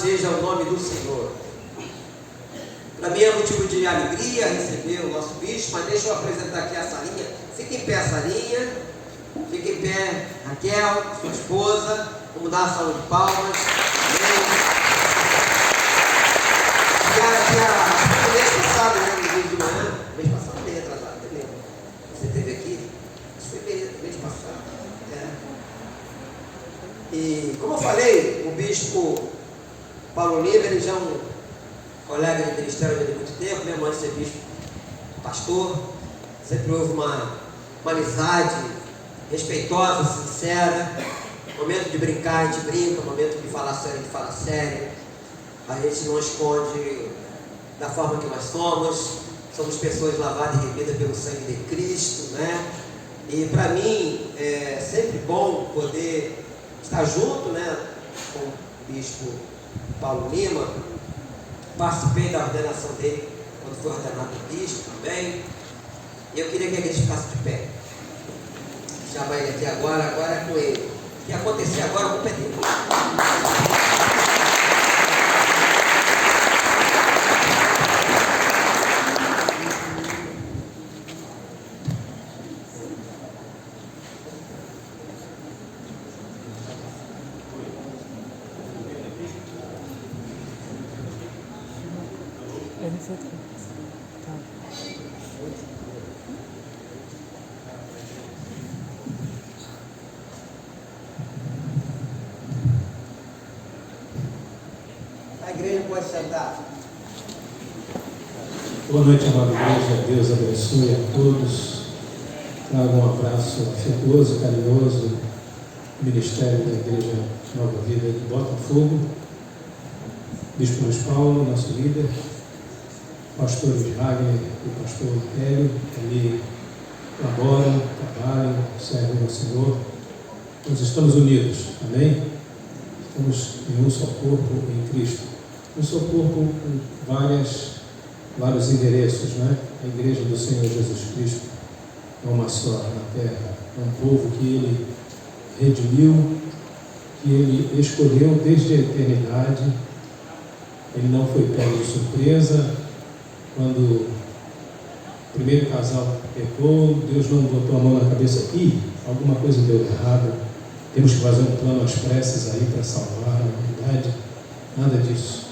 seja o nome do Senhor. Para mim é motivo de alegria receber o nosso bispo, mas deixa eu apresentar aqui a Sarinha. Fica em pé, Sarinha. Fica em pé, Raquel, sua esposa. Vamos dar uma salva de palmas. E mês passado, né, no dia de manhã, mês passado, mês retrasado, eu lembro. Você esteve aqui? Isso foi mês passado. E como eu falei, o bispo Paulo Lima, ele já é um colega de ministério de muito tempo, minha mãe ser bispo, pastor, sempre houve uma amizade respeitosa, sincera, momento de brincar, a gente brinca, momento de falar sério, a gente fala sério, a gente não esconde da forma que nós somos pessoas lavadas e remidas pelo sangue de Cristo, né? E para mim é sempre bom poder estar junto, né, com o bispo Paulo Lima. Participei da ordenação dele quando foi ordenado bispo também. E eu queria que a igreja ficasse de pé. Chamar ele aqui agora é com ele. O que acontecer agora, eu vou pedir. A igreja pode sentar. Boa noite, amada igreja. Deus abençoe a todos. Trago um abraço afetuoso, carinhoso, ministério da Igreja Nova Vida de Botafogo, Bispo Luiz Paulo, nosso líder, pastores Wagner e pastor Hélio, ali laboram, trabalham, servem ao Senhor. Nós estamos unidos, amém? Estamos em um só corpo em Cristo. Um só corpo com vários endereços, né? A igreja do Senhor Jesus Cristo é uma só na terra. É um povo que Ele redimiu, que Ele escolheu desde a eternidade. Ele não foi pego de surpresa. Quando o primeiro casal pecou, Deus não botou a mão na cabeça e alguma coisa deu errado. Temos que fazer um plano às pressas aí para salvar a humanidade. Nada disso.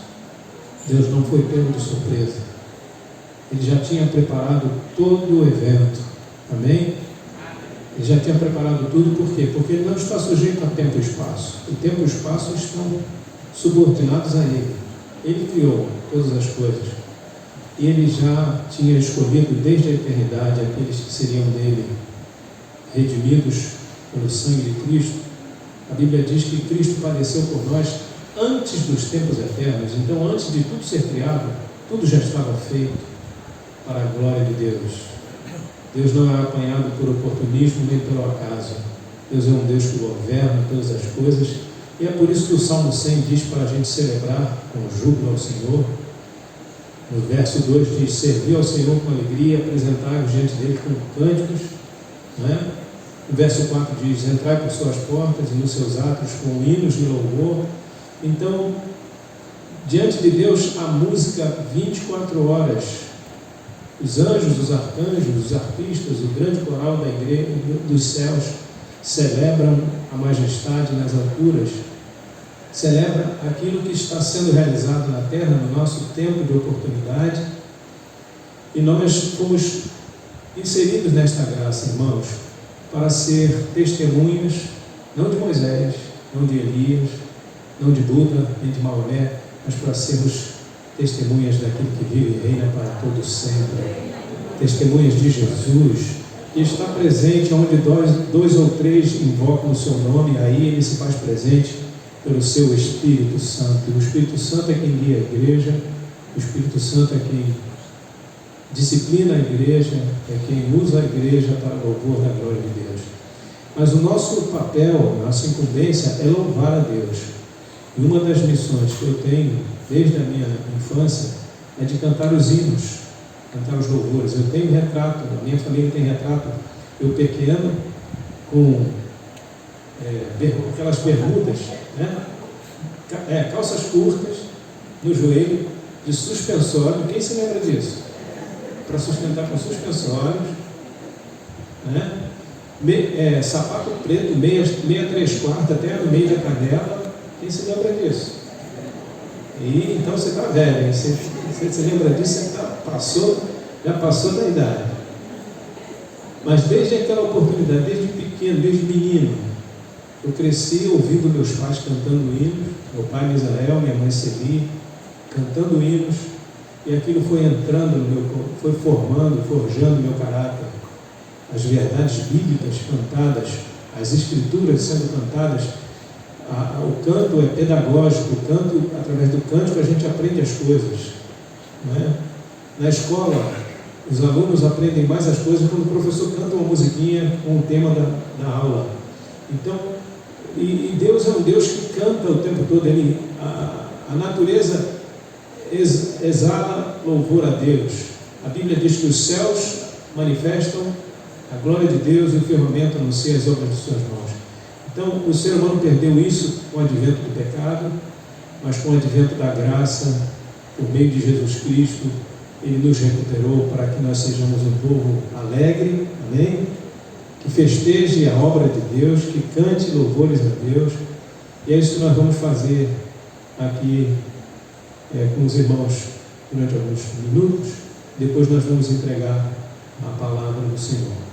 Deus não foi pego de surpresa. Ele já tinha preparado todo o evento. Amém? Ele já tinha preparado tudo, por quê? Porque ele não está sujeito a tempo e espaço. O tempo e o espaço estão subordinados a Ele. Ele criou todas as coisas. E Ele já tinha escolhido desde a eternidade aqueles que seriam dele redimidos pelo sangue de Cristo. A Bíblia diz que Cristo padeceu por nós antes dos tempos eternos. Então, antes de tudo ser criado, tudo já estava feito para a glória de Deus. Deus não é apanhado por oportunismo nem pelo acaso. Deus é um Deus que governa todas as coisas. E é por isso que o Salmo 100 diz para a gente celebrar com júbilo ao Senhor. No verso 2 diz: servir ao Senhor com alegria, apresentar-vos diante dele com cânticos, não é? O verso 4 diz: entrai por suas portas e nos seus atos com hinos de louvor. Então, diante de Deus, a música 24 horas. Os anjos, os arcanjos, os arpistas, o grande coral da igreja dos céus celebram a majestade nas alturas, celebra aquilo que está sendo realizado na terra, no nosso tempo de oportunidade. E nós fomos inseridos nesta graça, irmãos, para ser testemunhas, não de Moisés, não de Elias, não de Buda, nem de Maomé, mas para sermos testemunhas daquilo que vive e reina para todo sempre. Testemunhas de Jesus, que está presente onde dois ou três invocam o seu nome, aí Ele se faz presente pelo seu Espírito Santo. E o Espírito Santo é quem guia a igreja, o Espírito Santo é quem disciplina a igreja, é quem usa a igreja para louvor da glória de Deus. Mas o nosso papel, a nossa incumbência é louvar a Deus. E uma das missões que eu tenho desde a minha infância é de cantar os hinos, cantar os louvores. Eu tenho retrato, a minha família tem retrato, eu pequeno, com aquelas bermudas, né? calças curtas no joelho, de suspensório. Quem se lembra disso? Para sustentar com suspensórios, né? Sapato preto, meia 3/4 até no meio da canela. Quem se lembra disso? E então você está velho, hein? Você se lembra disso, você já passou da idade. Mas desde aquela oportunidade, desde pequeno, desde menino, eu cresci ouvindo meus pais cantando hinos, meu pai Israel, minha mãe Celi, cantando hinos, e aquilo foi entrando no meu, foi formando, forjando meu caráter. As verdades bíblicas cantadas, as escrituras sendo cantadas, o canto é pedagógico, o canto, através do cântico a gente aprende as coisas, não é? Na escola, os alunos aprendem mais as coisas quando o professor canta uma musiquinha com o tema da aula. Então, e Deus é um Deus que canta o tempo todo. A natureza exala louvor a Deus. A Bíblia diz que os céus manifestam a glória de Deus e o firmamento anuncia as obras de suas mãos. Então, o ser humano perdeu isso com o advento do pecado, mas com o advento da graça, por meio de Jesus Cristo, Ele nos recuperou para que nós sejamos um povo alegre, amém? Que festeje a obra de Deus, que cante louvores a Deus. E é isso que nós vamos fazer aqui com os irmãos durante alguns minutos. Depois nós vamos entregar a palavra do Senhor.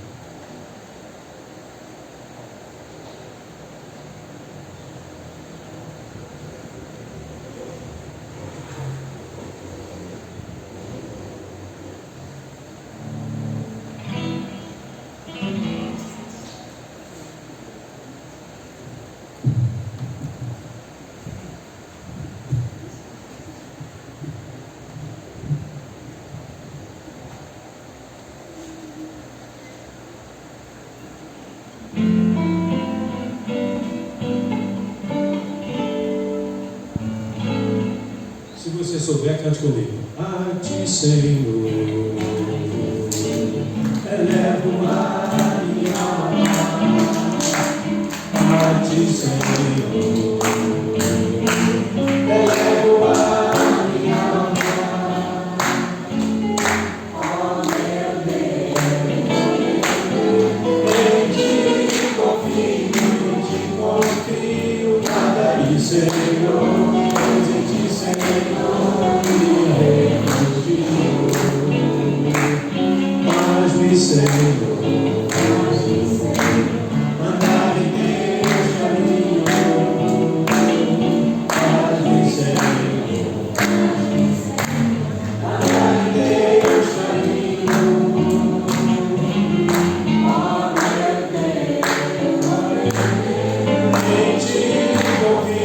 Se você souber, cante comigo. A ti, Senhor, elevo a minha alma. A ti, Senhor, elevo a minha alma. Ó meu Deus, em ti confio, nada e Senhor. Senhor, andar em teus caminhos, faz-me, Senhor, andar em teus caminhos, ó meu Deus, em ti confio,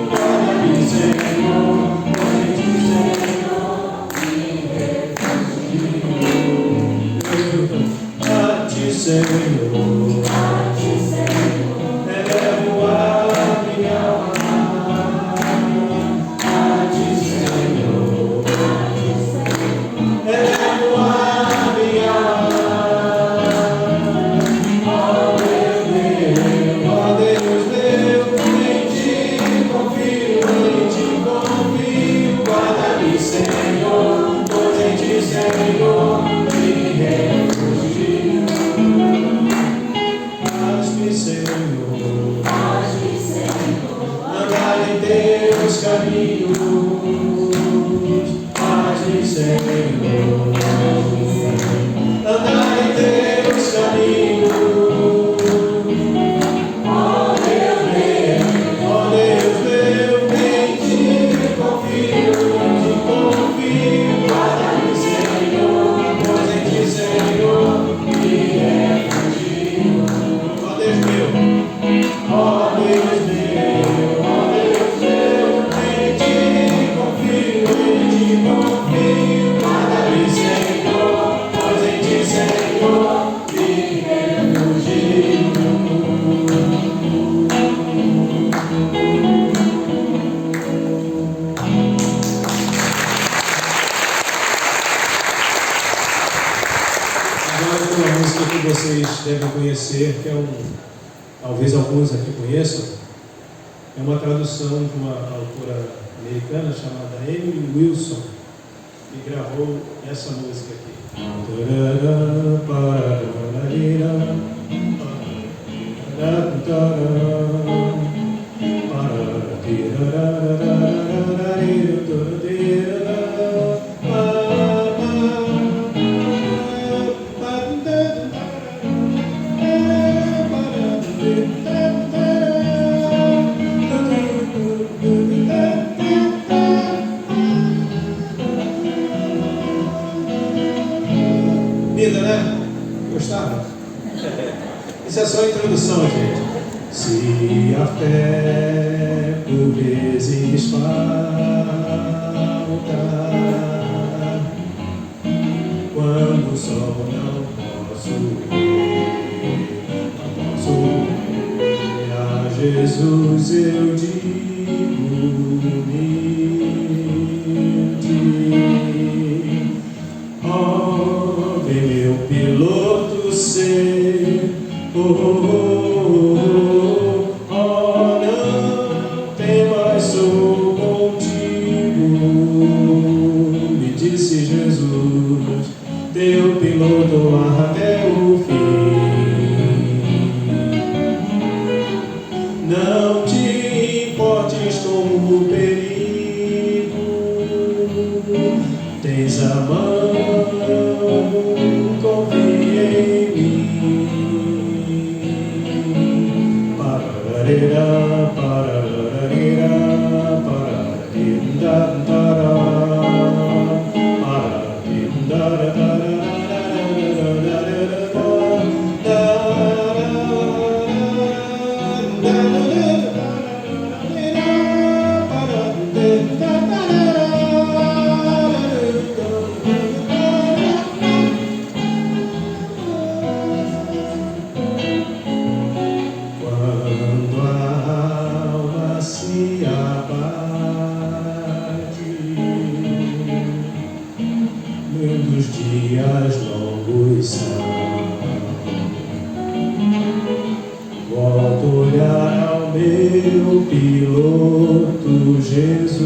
guarda-me, Senhor, em ti, Senhor, me refugio. A ti, Senhor, elevo a minha alma. A ti, Senhor, elevo a minha alma. Ó Deus meu, em ti confio, guarda-me, Senhor, pois em ti, Senhor, me refugio. Senhor, andar em teus caminhos, faz-me, Senhor, andar em teus caminhos. Ó Deus meu, em ti confio, guarda-me, Senhor, pois em ti, Senhor, me refugio. Ó Deus meu, em ti confio, guarda-me, Senhor, pois em ti, Senhor, me refugio. Agora tem uma música que vocês devem conhecer, que é talvez alguns aqui conheçam, É uma tradução de uma autora americana chamada Emily Wilson, que gravou essa música aqui. Linda, né? Gostaram? Isso é só a introdução, gente. Se a fé por vezes falta, quando o sol não posso ver a Jesus eu digo humilde: ó, vem meu piloto ser, não temas, sou contigo, me disse Jesus, teu piloto até o fim. Não te importes com o perigo, tens a mão, confia em mim. Pararira, pararira, pararinda, quando a alma se abate, muitos dias longos são, volto a olhar ao meu piloto Jesus.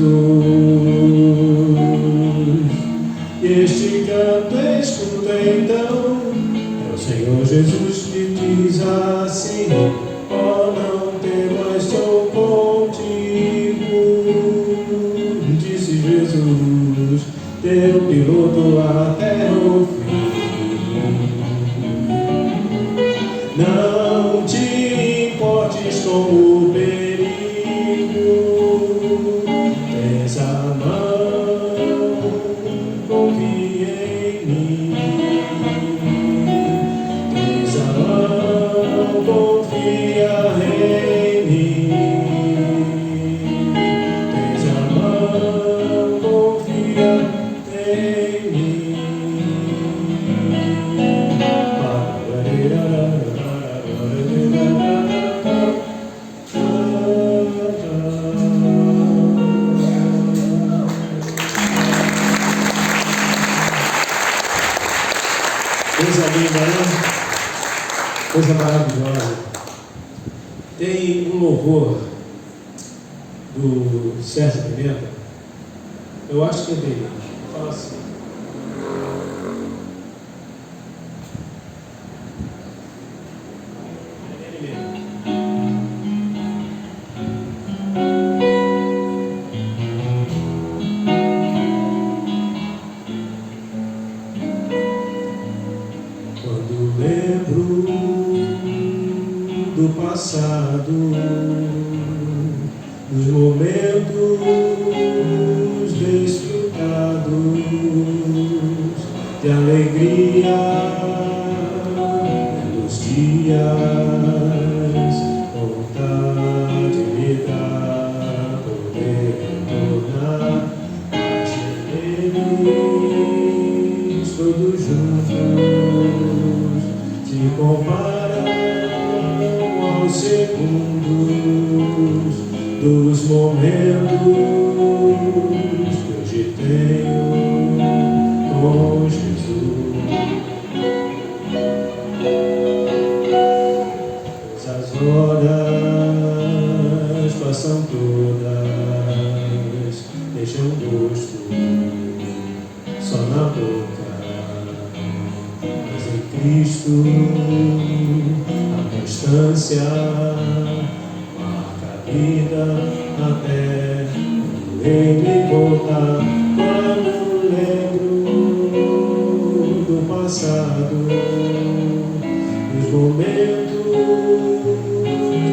Este canto escuta então, é o Senhor Jesus que diz assim: ó, não temas, sou contigo, disse Jesus, teu piloto até o fim. Não te importes com o perigo, tens a mão, confia em mim. Tens a mão, confia em mim. Tens a mão, confia em mim. Coisa linda, né? Coisa maravilhosa. Tem um louvor do Sérgio Pimenta, eu acho que é dele, fala assim: é ele mesmo. Quando lembro do passado, dos momentos desfrutados de alegria, dos dias, vontade me dá poder retornar a eles todos juntos, se comparam aos segundos dos momentos que hoje tenho com Jesus. As horas passam deixa um gosto só na boca, mas em Cristo a constância marca a vida até lembro e voltar. Quando lembro do passado, dos momentos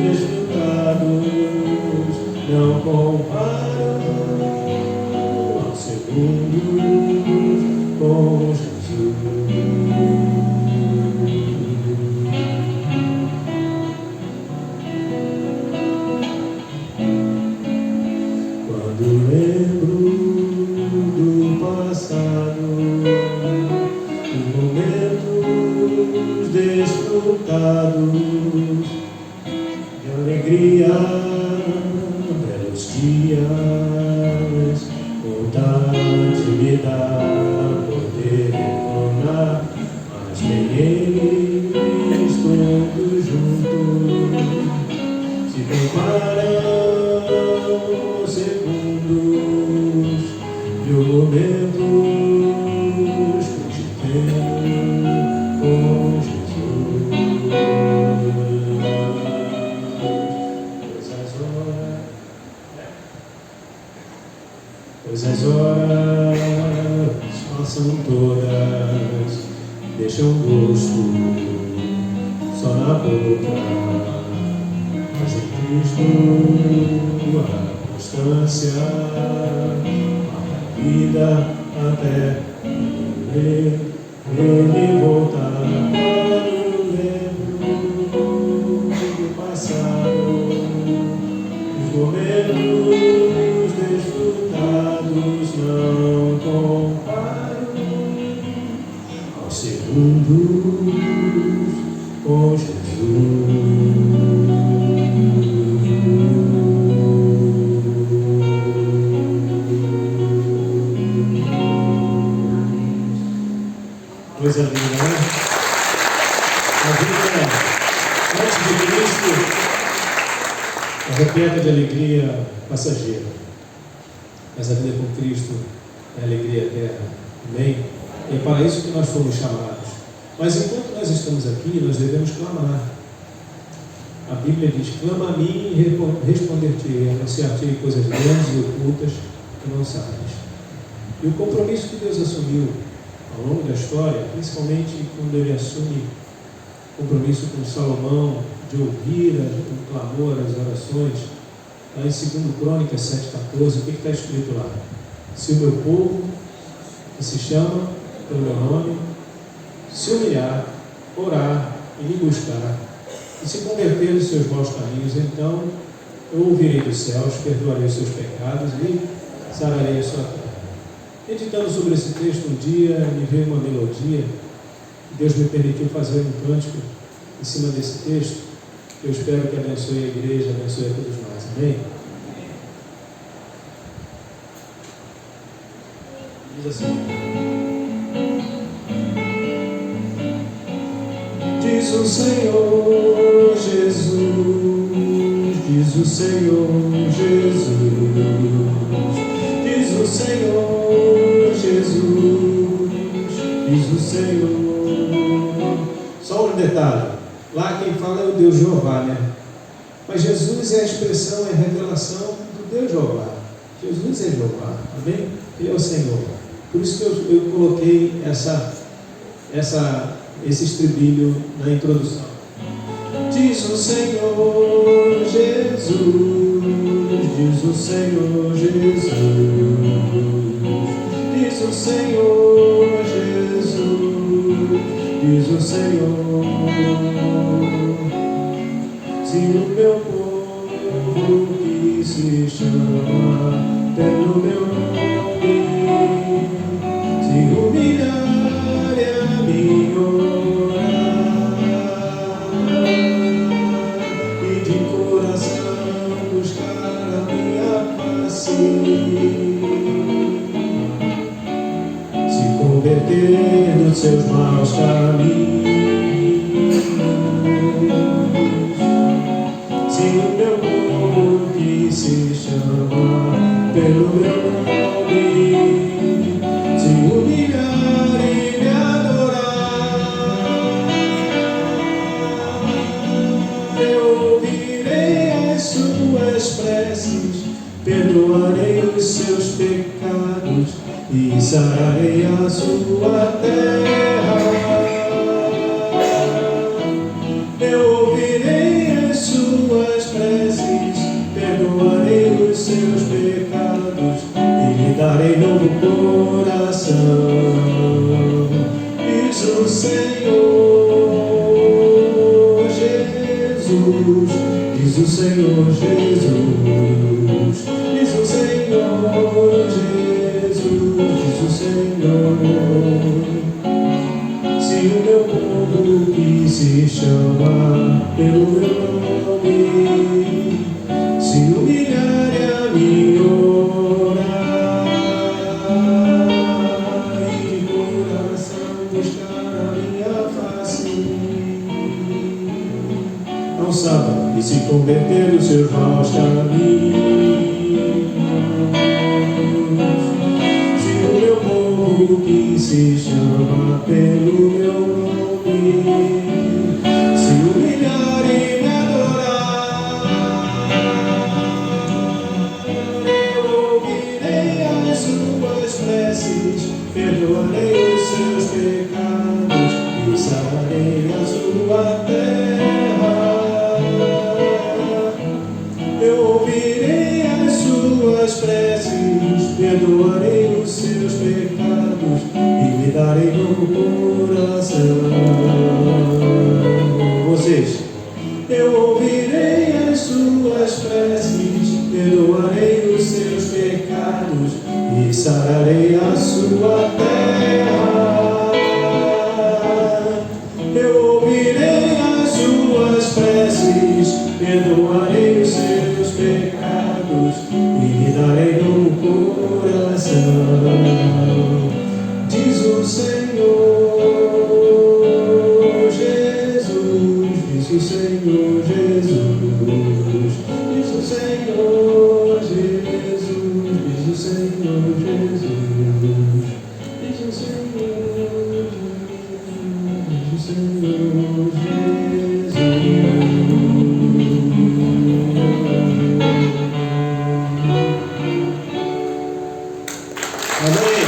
desfrutados, não comparo aos segundos com Jesus. Quando lembro do passado, dos momentos desfrutados, de alegria, belos dias, vontade me dá poder retornar, mas nem eles todos juntos se comparam segundos de momentos que te tenho com Jesus. Pois as horas passam todas, deixam gosto só na boca, mas em Cristo a constância marca a vida até ele voltar. Quando lembro do passado, dos momentos desfrutados, não comparo aos segundos com Jesus. Coisa linda, né? A vida antes de Cristo é repleta de alegria passageira, mas a vida com Cristo é alegria eterna. Amém? E é para isso que nós fomos chamados. Mas enquanto nós estamos aqui, nós devemos clamar. A Bíblia diz: clama a mim e responder-te-ei, anunciar-te-ei coisas grandes e ocultas que não sabes. E o compromisso que Deus assumiu ao longo da história, principalmente quando ele assume compromisso com Salomão, de ouvir o clamor, as orações, lá em 2 Crônicas 7,14, o que está escrito lá? Se o meu povo, que se chama pelo meu nome, se humilhar, orar e me buscar, e se converter dos seus maus caminhos, então eu ouvirei dos céus, perdoarei os seus pecados e sararei a sua terra. Meditando sobre esse texto um dia, me veio uma melodia, e Deus me permitiu fazer um cântico em cima desse texto, que eu espero que abençoe a igreja, abençoe a todos nós. Amém? Diz assim: diz o Senhor Jesus, diz o Senhor Jesus, diz o Senhor Jesus, diz o Senhor. Só um detalhe, lá quem fala é o Deus Jeová, né? Mas Jesus é a expressão, é a revelação do Deus Jeová. Jesus é Jeová, amém? Ele é o Senhor. Por isso que eu coloquei esse estribilho na introdução. Diz o Senhor Jesus, diz o Senhor Jesus, diz o Senhor Jesus, diz o Senhor. Se o meu povo que se chama pelo meu nome se humilhar e a mim orar e de coração buscar a minha face, se converter dos seus maus caminhos, se o meu povo que se chama pelo meu nome perdoarei os seus pecados e sararei a sua terra. Eu ouvirei as suas preces, perdoarei os seus pecados e lhe darei novo coração. Diz o Senhor Jesus, diz o Senhor Jesus, diz o Senhor Jesus, diz o Senhor. Se o meu povo que se chama pelo meu nome se humilhar e a mim orar e de coração buscar a minha face ao sábado e se converter dos seus maus caminhos, se o meu povo que se chama pelo meu nome se humilhar e me adorar, eu ouvirei as suas preces, perdoarei os seus pecados e sararei a sua terra. Eu ouvirei as suas preces, perdoarei os seus pecados e lhe darei novo coração. Vocês, eu ouvirei as suas preces, perdoarei os seus pecados e sararei a sua terra. Eu ouvirei as suas preces, perdoarei os seus pecados e lhe darei novo coração. Diz o Senhor Jesus, diz o Senhor Jesus, diz o Senhor Jesus, diz o Senhor Jesus, diz o Senhor Jesus, diz o Senhor Jesus. Amém.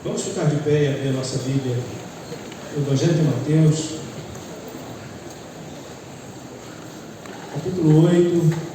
Vamos ficar de pé e abrir a nossa Bíblia, o Evangelho de Mateus, capítulo 8.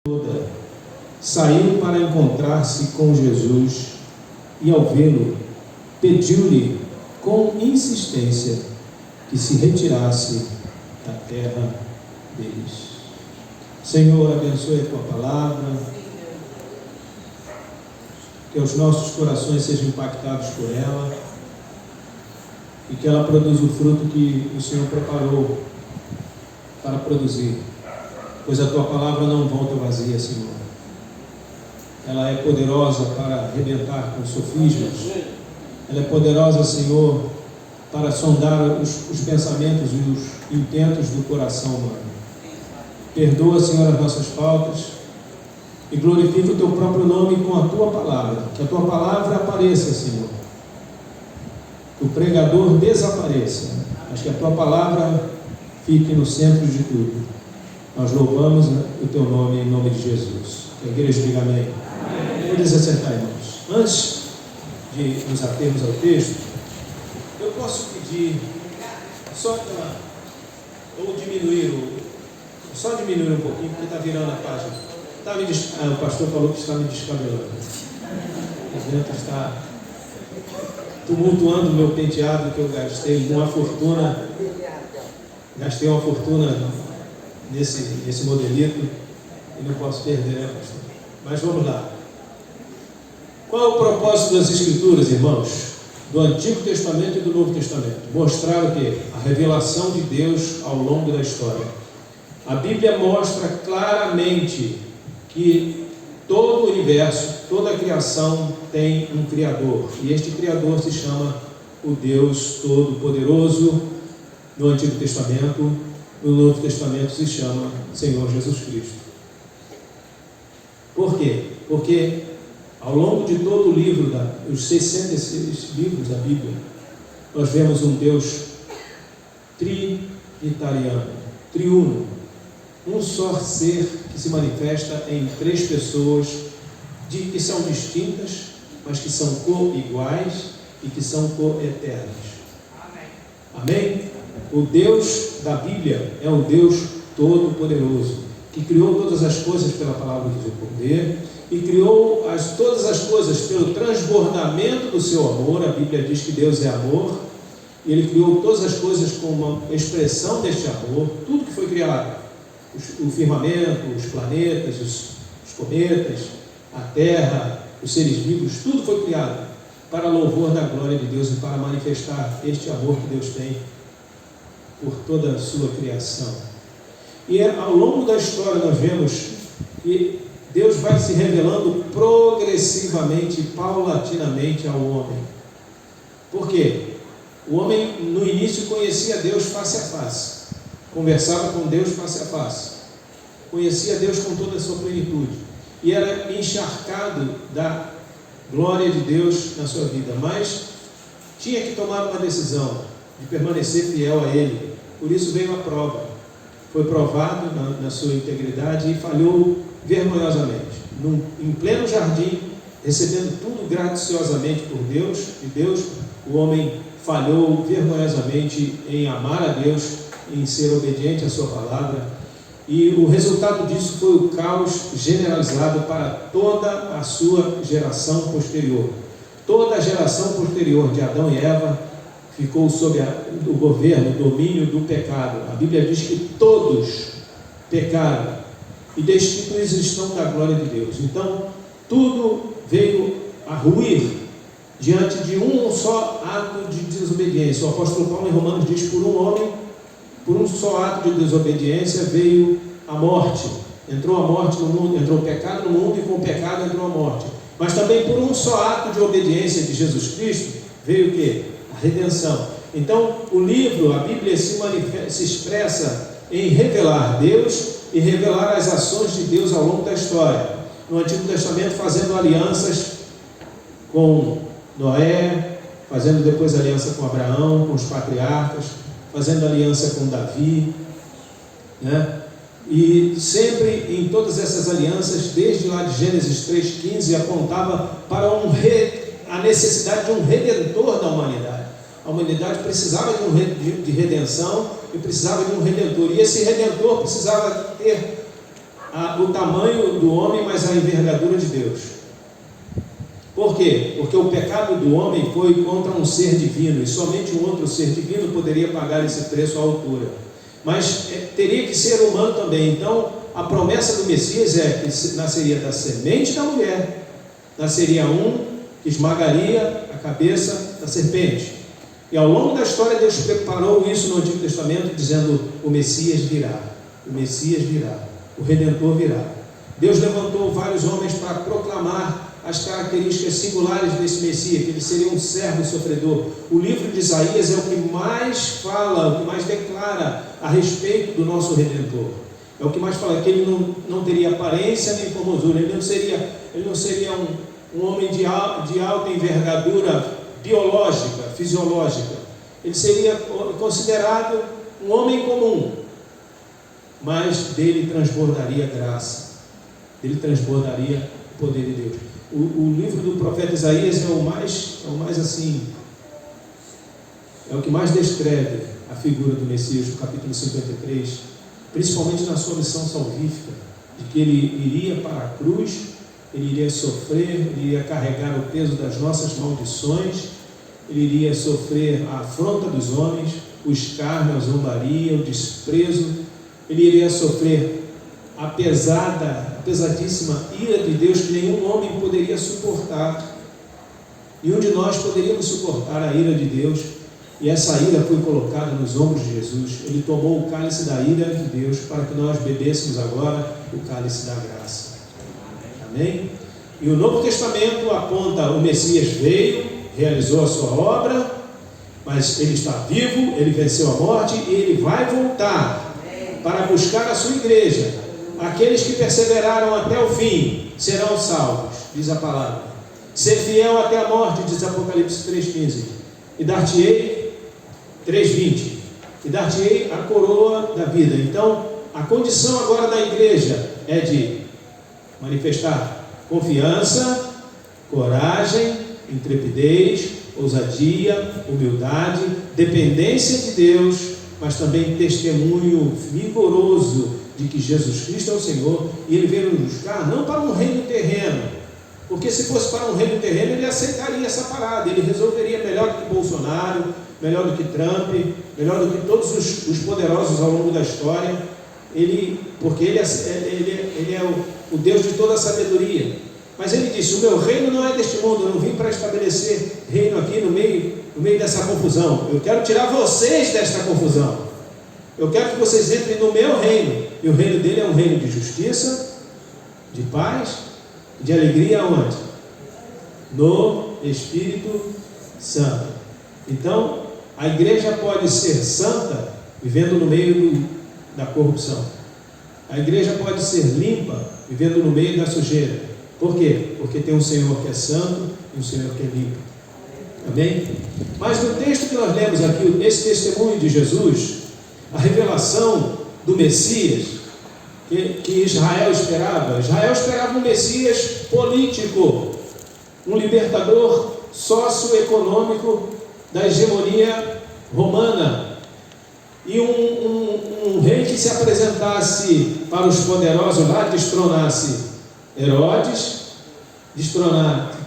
toda, saiu para encontrar-se com Jesus e, ao vê-lo, pediu-lhe com insistência que se retirasse da terra deles. Senhor, abençoe a tua palavra, que os nossos corações sejam impactados por ela e que ela produza o fruto que o Senhor preparou para produzir, pois a tua palavra não volta vazia, Senhor. Ela é poderosa para arrebentar com sofismas, ela é poderosa, Senhor, para sondar os pensamentos e os intentos do coração humano. Perdoa, Senhor, as nossas faltas e glorifica o teu próprio nome com a tua palavra. Que a tua palavra apareça, Senhor. Que o pregador desapareça, mas que a tua palavra fique no centro de tudo. Nós louvamos o teu nome em nome de Jesus. Que a igreja diga amém. Vamos acertar, irmãos. Antes de nos atermos ao texto, eu posso pedir só para, ou diminuir só diminuir um pouquinho, porque está virando a página. O pastor falou que está me descabelando. O vento está tumultuando o meu penteado, que eu gastei uma fortuna. Gastei uma fortuna nesse modelito e não posso perder, né, pastor? Mas vamos lá. Qual é o propósito das Escrituras, irmãos? Do Antigo Testamento e do Novo Testamento? Mostrar o quê? A revelação de Deus ao longo da história. A Bíblia mostra claramente que todo o universo, toda a criação tem um Criador. E este Criador se chama o Deus Todo-Poderoso no Antigo Testamento. No Novo Testamento se chama Senhor Jesus Cristo. Por quê? Porque ao longo de todo o livro, os 66 livros da Bíblia, nós vemos um Deus trinitariano, triuno. Um só ser que se manifesta em três pessoas que são distintas, mas que são co-iguais e que são co-eternas. Amém? O Deus da Bíblia é o Deus Todo-Poderoso, que criou todas as coisas pela palavra do seu poder e criou todas as coisas pelo transbordamento do seu amor. A Bíblia diz que Deus é amor, e Ele criou todas as coisas com uma expressão deste amor. Tudo que foi criado, o firmamento, os planetas, os cometas, a terra, os seres vivos, tudo foi criado para louvor da glória de Deus e para manifestar este amor que Deus tem por toda a sua criação. E ao longo da história nós vemos que Deus vai se revelando progressivamente, paulatinamente ao homem. Por quê? O homem no início conhecia Deus face a face, conversava com Deus face a face, conhecia Deus com toda a sua plenitude e era encharcado da glória de Deus na sua vida, mas tinha que tomar uma decisão de permanecer fiel a Ele. Por isso veio a prova. Foi provado na sua integridade e falhou vergonhosamente. Em pleno jardim, recebendo tudo graciosamente por Deus, e Deus, o homem falhou vergonhosamente em amar a Deus, em ser obediente à sua palavra, e o resultado disso foi o caos generalizado para toda a sua geração posterior. Toda a geração posterior de Adão e Eva ficou sob o governo, o domínio do pecado. A Bíblia diz que todos pecaram e destituídos estão da glória de Deus. Então, tudo veio a ruir diante de um só ato de desobediência. O apóstolo Paulo em Romanos diz: por um só ato de desobediência veio a morte. Entrou a morte no mundo, entrou o pecado no mundo, e com o pecado entrou a morte. Mas também por um só ato de obediência de Jesus Cristo veio o quê? A redenção. Então, o livro, a Bíblia se expressa em revelar Deus e revelar as ações de Deus ao longo da história. No Antigo Testamento, fazendo alianças com Noé, fazendo depois aliança com Abraão, com os patriarcas, fazendo aliança com Davi, né? E sempre em todas essas alianças, desde lá de Gênesis 3,15, apontava para a necessidade de um redentor da humanidade. A humanidade precisava de redenção e precisava de um redentor, e esse redentor precisava ter o tamanho do homem, mas a envergadura de Deus. Por quê? Porque o pecado do homem foi contra um ser divino, e somente um outro ser divino poderia pagar esse preço à altura. Mas teria que ser humano também. Então, a promessa do Messias é que nasceria da semente da mulher, nasceria um que esmagaria a cabeça da serpente. E ao longo da história, Deus preparou isso no Antigo Testamento, dizendo: o Messias virá, o Messias virá, o Redentor virá. Deus levantou vários homens para proclamar as características singulares desse Messias, que ele seria um servo sofredor. O livro de Isaías é o que mais fala, o que mais declara a respeito do nosso Redentor. É o que mais fala, que ele não teria aparência nem formosura, ele não seria um homem de alta envergadura biológica, fisiológica. Ele seria considerado um homem comum, mas dele transbordaria graça, dele transbordaria o poder de Deus. O livro do profeta Isaías é o mais assim, é o que mais descreve a figura do Messias, no capítulo 53, principalmente na sua missão salvífica, de que ele iria para a cruz, ele iria sofrer, ele iria carregar o peso das nossas maldições, ele iria sofrer a afronta dos homens, o escárnio, a zombaria, o desprezo, ele iria sofrer a pesadíssima ira de Deus que nenhum homem poderia suportar. Nenhum de nós poderíamos suportar a ira de Deus, e essa ira foi colocada nos ombros de Jesus. Ele tomou o cálice da ira de Deus para que nós bebêssemos agora o cálice da graça. Amém? E o Novo Testamento aponta: o Messias veio, realizou a sua obra, mas ele está vivo, ele venceu a morte e ele vai voltar para buscar a sua igreja. Aqueles que perseveraram até o fim serão salvos, diz a palavra. Ser fiel até a morte, diz Apocalipse 3,15. E dar-te-ei, 3,20. E dar-te-ei a coroa da vida. Então, a condição agora da igreja é de manifestar confiança, coragem, intrepidez, ousadia, humildade, dependência de Deus, mas também testemunho vigoroso de que Jesus Cristo é o Senhor, e Ele veio nos buscar não para um reino terreno, porque se fosse para um reino terreno, Ele aceitaria essa parada, Ele resolveria melhor do que Bolsonaro, melhor do que Trump, melhor do que todos os poderosos ao longo da história, porque Ele é o Deus de toda a sabedoria. Mas Ele disse: o meu reino não é deste mundo, eu não vim para estabelecer reino aqui no meio dessa confusão, eu quero tirar vocês desta confusão, eu quero que vocês entrem no meu reino, e o reino dele é um reino de justiça, de paz, de alegria. Onde? No Espírito Santo. Então, a igreja pode ser santa vivendo no meio da corrupção. A igreja pode ser limpa vivendo no meio da sujeira. Por quê? Porque tem um Senhor que é santo e um Senhor que é limpo. Amém? Mas no texto que nós lemos aqui, esse testemunho de Jesus, a revelação do Messias que Israel esperava um Messias político, um libertador socioeconômico da hegemonia romana, e um rei que se apresentasse para os poderosos lá, destronasse Herodes,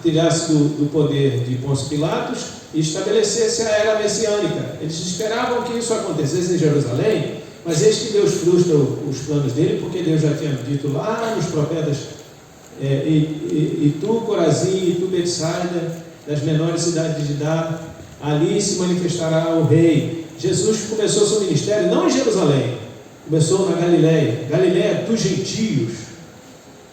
tirasse do poder de Pôncio Pilatos e estabelecesse a era messiânica. Eles esperavam que isso acontecesse em Jerusalém, mas eis que Deus frustra os planos dele, porque Deus já tinha dito lá nos profetas: e tu, Corazim, e tu, Betsaida, das menores cidades de Judá, ali se manifestará o rei. Jesus começou seu ministério não em Jerusalém, começou na Galiléia, Galiléia dos gentios,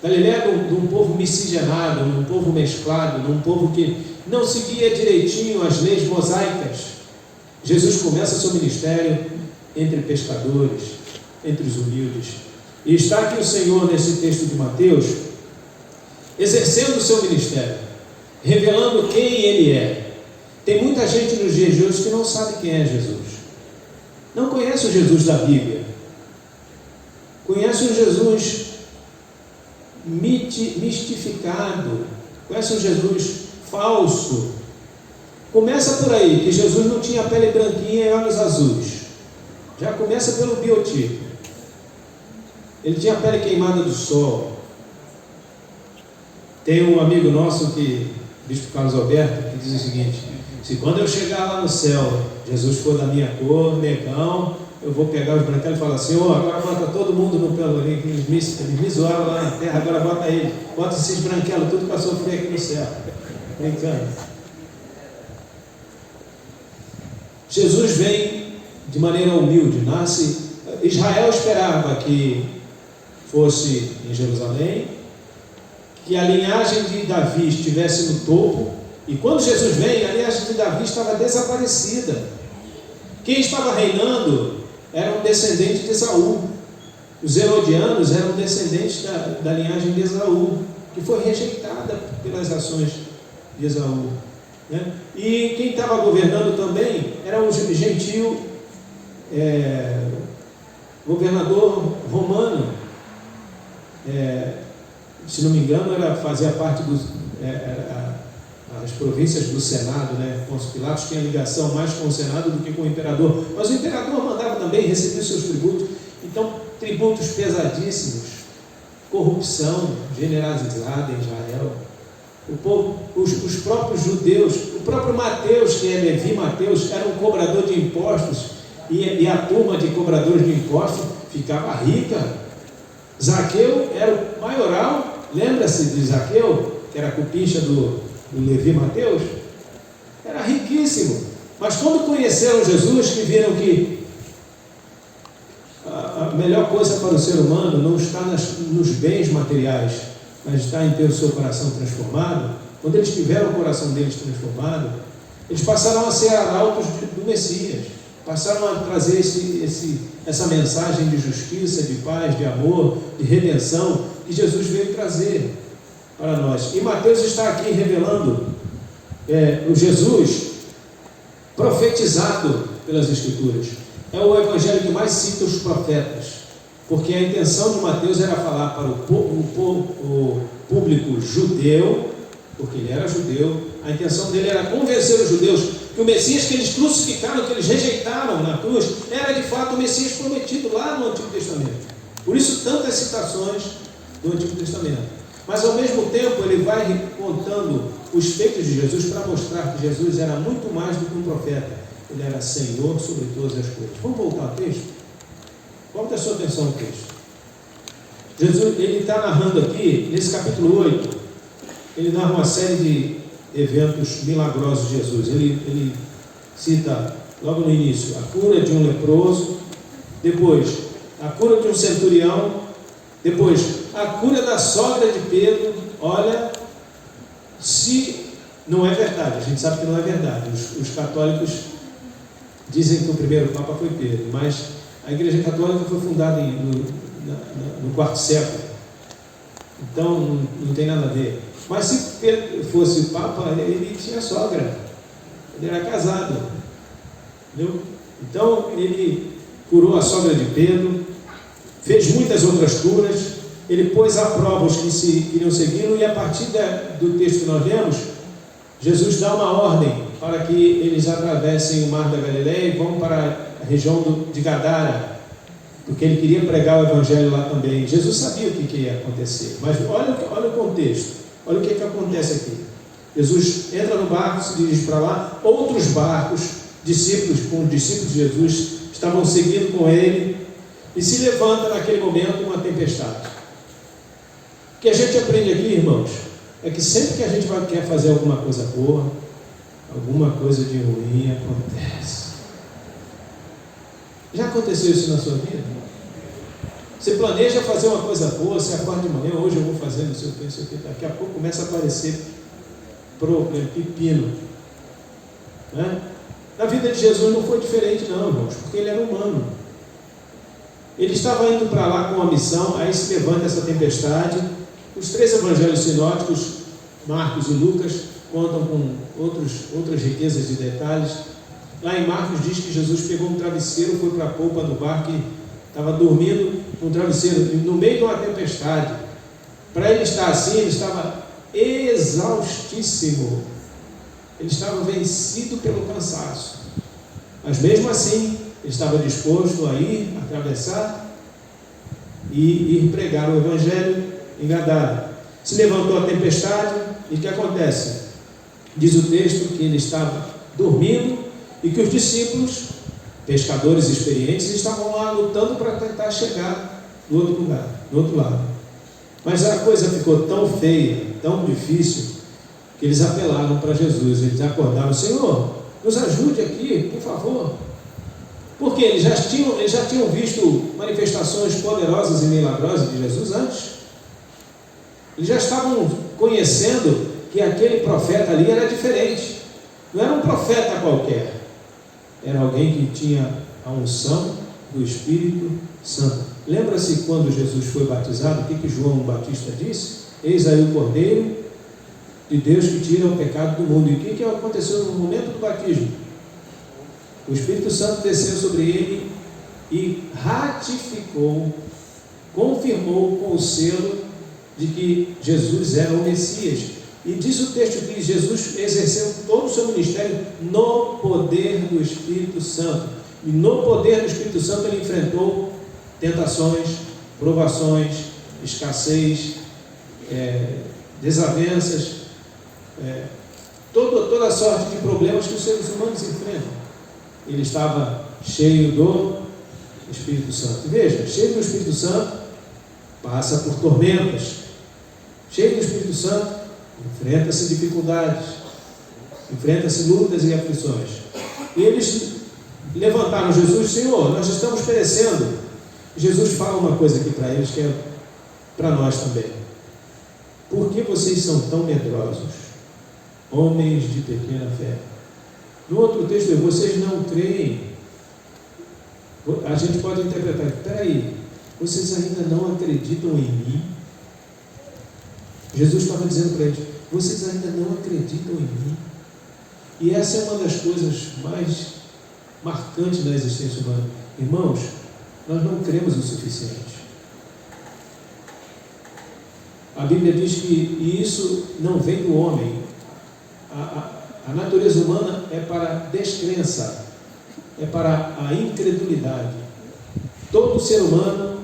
Galiléia de um povo miscigenado, de um povo mesclado, de um povo que não seguia direitinho as leis mosaicas. Jesus começa seu ministério entre pescadores, entre os humildes. E está aqui o Senhor nesse texto de Mateus, exercendo o seu ministério, revelando quem Ele é. Tem muita gente nos dias de hoje que não sabe quem é Jesus, não conhece o Jesus da Bíblia, conhece um Jesus mistificado, conhece um Jesus falso. Começa por aí, que Jesus não tinha pele branquinha e olhos azuis. Já começa pelo biotipo. Ele tinha a pele queimada do sol. Tem um amigo nosso, Bispo Carlos Alberto, que diz o seguinte: se quando eu chegar lá no céu, Jesus for da minha cor, negão, eu vou pegar os branquelos e falar assim: agora bota todo mundo no pelourinho, eles me zoaram lá na terra, agora bota ele, bota esses branquelos tudo para sofrer aqui no céu. Brincando. Jesus vem de maneira humilde, nasce. Israel esperava que fosse em Jerusalém, que a linhagem de Davi estivesse no topo, e quando Jesus vem, a linhagem de Davi estava desaparecida. Quem estava reinando era um descendente de Esaú. Os herodianos eram descendentes da linhagem de Esaú, que foi rejeitada pelas ações de Esaú, né? E quem estava governando também era um gentio governador romano, se não me engano, fazia parte as províncias do Senado, né? Pôncio Pilatos tinha ligação mais com o Senado do que com o imperador, mas o imperador mandava também receber seus tributos. Então, tributos pesadíssimos, corrupção generalizada em Israel. O povo, os próprios judeus, o próprio Mateus, que é Levi Mateus, era um cobrador de impostos, e a turma de cobradores de impostos ficava rica. Zaqueu era o maioral. Lembra-se de Zaqueu, que era a cupincha do Levi Mateus? Era riquíssimo. Mas quando conheceram Jesus, que viram que a melhor coisa para o ser humano não está nos bens materiais, mas está em ter o seu coração transformado, quando eles tiveram o coração deles transformado, eles passaram a ser arautos do Messias, passaram a trazer essa mensagem de justiça, de paz, de amor, de redenção, que Jesus veio trazer para nós. E Mateus está aqui revelando o Jesus profetizado pelas Escrituras. É o evangelho que mais cita os profetas, porque a intenção de Mateus era falar para o público judeu, porque ele era judeu. A intenção dele era convencer os judeus que o Messias que eles crucificaram, que eles rejeitaram na cruz, era de fato o Messias prometido lá no Antigo Testamento. Por isso tantas citações do Antigo Testamento. Mas ao mesmo tempo ele vai contando os feitos de Jesus para mostrar que Jesus era muito mais do que um profeta. Ele era Senhor sobre todas as coisas. Vamos voltar ao texto? Volta a sua atenção ao texto. Jesus, ele está narrando aqui, nesse capítulo 8, ele narra uma série de eventos milagrosos de Jesus. Ele cita logo no início a cura de um leproso, depois a cura de um centurião, depois a cura da sogra de Pedro. Olha, se não é verdade, a gente sabe que não é verdade. Os católicos dizem que o primeiro Papa foi Pedro, mas a Igreja Católica foi fundada no quarto século, então não tem nada a ver. Mas se Pedro fosse Papa, ele tinha sogra, ele era casado, entendeu? Então ele curou a sogra de Pedro, fez muitas outras curas, ele pôs à prova os que queriam segui-lo, e a partir do texto que nós lemos, Jesus dá uma ordem para que eles atravessem o mar da Galileia e vão para a região de Gadara, porque ele queria pregar o evangelho lá também. Jesus sabia o que ia acontecer, mas olha o contexto, olha o que acontece aqui. Jesus entra no barco, se dirige para lá, outros barcos, discípulos de Jesus, estavam seguindo com ele, e se levanta naquele momento uma tempestade. O que a gente aprende aqui, irmãos, é que sempre que a gente quer fazer alguma coisa boa, alguma coisa de ruim acontece. Já aconteceu isso na sua vida? Você planeja fazer uma coisa boa, você acorda de manhã, hoje eu vou fazer não sei o que, daqui a pouco começa a aparecer problema, pepino, né? Na vida de Jesus não foi diferente não, irmãos, porque ele era humano. Ele estava indo para lá com uma missão, aí se levanta essa tempestade. Os três evangelhos sinóticos, Marcos e Lucas, contam com outras riquezas de detalhes. Lá em Marcos diz que Jesus pegou um travesseiro, foi para a polpa do barco e estava dormindo com um travesseiro no meio de uma tempestade. Para ele estar assim, ele estava exaustíssimo, ele estava vencido pelo cansaço, mas mesmo assim ele estava disposto a ir atravessar e ir pregar o Evangelho em Gadara. Se levantou a tempestade e o que acontece? Diz o texto que ele estava dormindo e que os discípulos, pescadores experientes, estavam lá lutando para tentar chegar do outro lugar, do outro lado. Mas a coisa ficou tão feia, tão difícil, que eles apelaram para Jesus. Eles acordaram: Senhor, nos ajude aqui, por favor. Porque eles já tinham visto manifestações poderosas e milagrosas de Jesus antes. Eles já estavam conhecendo que aquele profeta ali era diferente. Não era um profeta qualquer. Era alguém que tinha a unção do Espírito Santo. Lembra-se quando Jesus foi batizado, o que João Batista disse? Eis aí o Cordeiro de Deus que tira o pecado do mundo. E o que aconteceu no momento do batismo? O Espírito Santo desceu sobre ele e ratificou, confirmou com o selo de que Jesus era o Messias. E diz o texto que Jesus exerceu todo o seu ministério no poder do Espírito Santo. E no poder do Espírito Santo ele enfrentou tentações, provações, escassez, desavenças, toda sorte de problemas que os seres humanos enfrentam. Ele estava cheio do Espírito Santo. Veja, cheio do Espírito Santo, passa por tormentas. Cheio do Espírito Santo, enfrenta-se dificuldades, enfrenta-se lutas e aflições. E eles levantaram Jesus: Senhor, nós estamos perecendo. Jesus fala uma coisa aqui para eles que é para nós também: por que vocês são tão medrosos, homens de pequena fé? No outro texto, vocês não creem. A gente pode interpretar: espera aí, vocês ainda não acreditam em mim? Jesus estava dizendo para eles: vocês ainda não acreditam em mim? E essa é uma das coisas mais marcantes da existência humana. Irmãos, nós não cremos o suficiente. A Bíblia diz que isso não vem do homem. A natureza humana é para descrença, é para a incredulidade. Todo ser humano,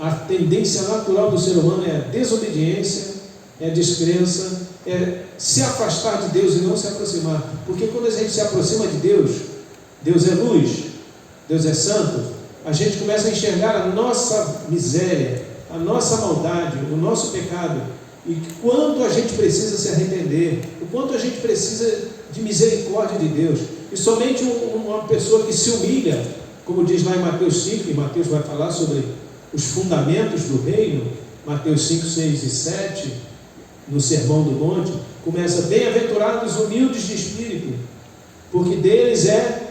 a tendência natural do ser humano é a desobediência, é a descrença, é se afastar de Deus e não se aproximar. Porque quando a gente se aproxima de Deus, Deus é luz, Deus é santo, a gente começa a enxergar a nossa miséria, a nossa maldade, o nosso pecado, e quanto a gente precisa se arrepender, o quanto a gente precisa de misericórdia de Deus. E somente uma pessoa que se humilha, como diz lá em Mateus 5, e Mateus vai falar sobre os fundamentos do reino, Mateus 5, 6 e 7, no Sermão do Monte, começa: bem-aventurados os humildes de espírito, porque deles é